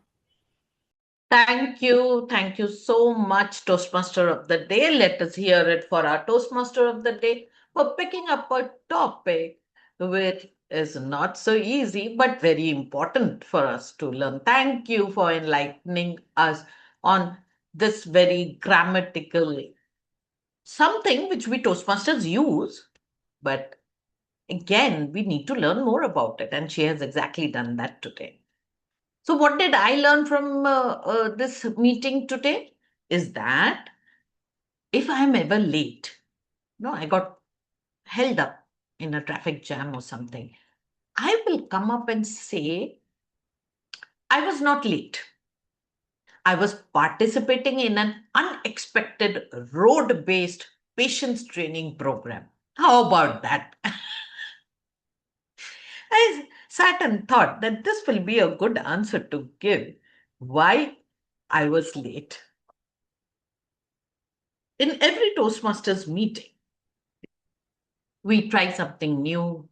Thank you so much, Toastmaster of the Day. Let us hear it for our Toastmaster of the Day for picking up a topic which is not so easy but very important for us to learn. Thank you for enlightening us on this very grammatical something which we Toastmasters use, but again, we need to learn more about it, and she has exactly done that today. So, what did I learn from this meeting today? Is that if I am ever late, no, I got held up in a traffic jam or something, I will come up and say, I was not late. I was participating in an unexpected road based patience training program. How about that? I sat and thought that this will be a good answer to give why I was late. In every Toastmasters meeting, we try something new.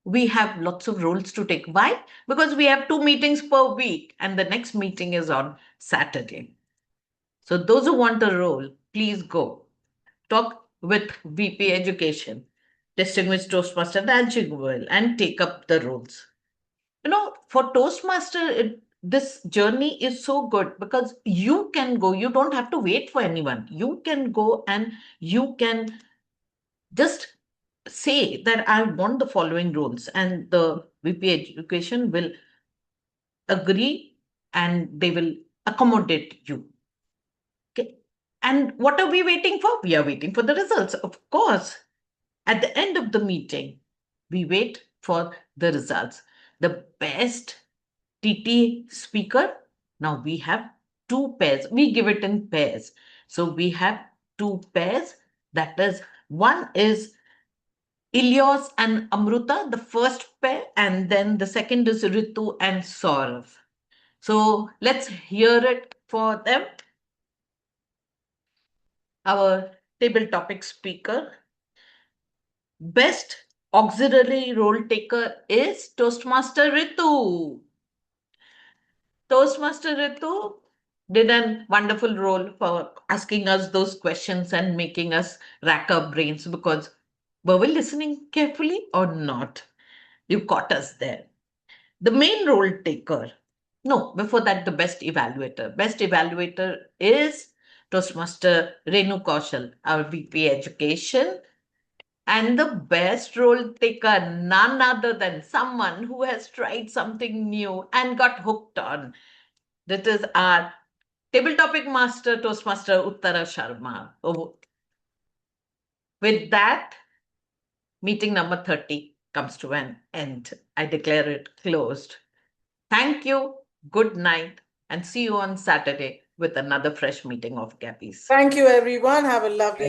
We have lots of roles to take. Why? Because we have 2 meetings per week, and the next meeting is on Saturday. So, those who want a role, please go. Talk with VP Education, distinguished Toastmaster Nancy Goel, and take up the roles. For Toastmaster, this journey is so good because you can go, you don't have to wait for anyone. You can go and you can just say that I want the following roles, and the VP Education will agree and they will accommodate you. Okay. And what are we waiting for? We are waiting for the results, of course. At the end of the meeting, we wait for the results. The best TT speaker. Now we have 2 pairs. We give it in pairs. So we have 2 pairs. That is, one is Ilyos and Amruta, the first pair, and then the second is Ritu and Saurav. So let's hear it for them. Our table topic speaker. Best auxiliary role taker is Toastmaster Ritu. Toastmaster Ritu did a wonderful role for asking us those questions and making us rack our brains, because were we listening carefully or not? You caught us there. The main role taker. No, before that, the best evaluator. Best evaluator is Toastmaster Renu Kaushal, our VP Education. And the best role taker, none other than someone who has tried something new and got hooked on. That is our table topic master, Toastmaster Uttara Sharma. With that, meeting number 30 comes to an end. I declare it closed. Thank you, good night, and see you on Saturday with another fresh meeting of Gabbys. Thank you, everyone. Have a lovely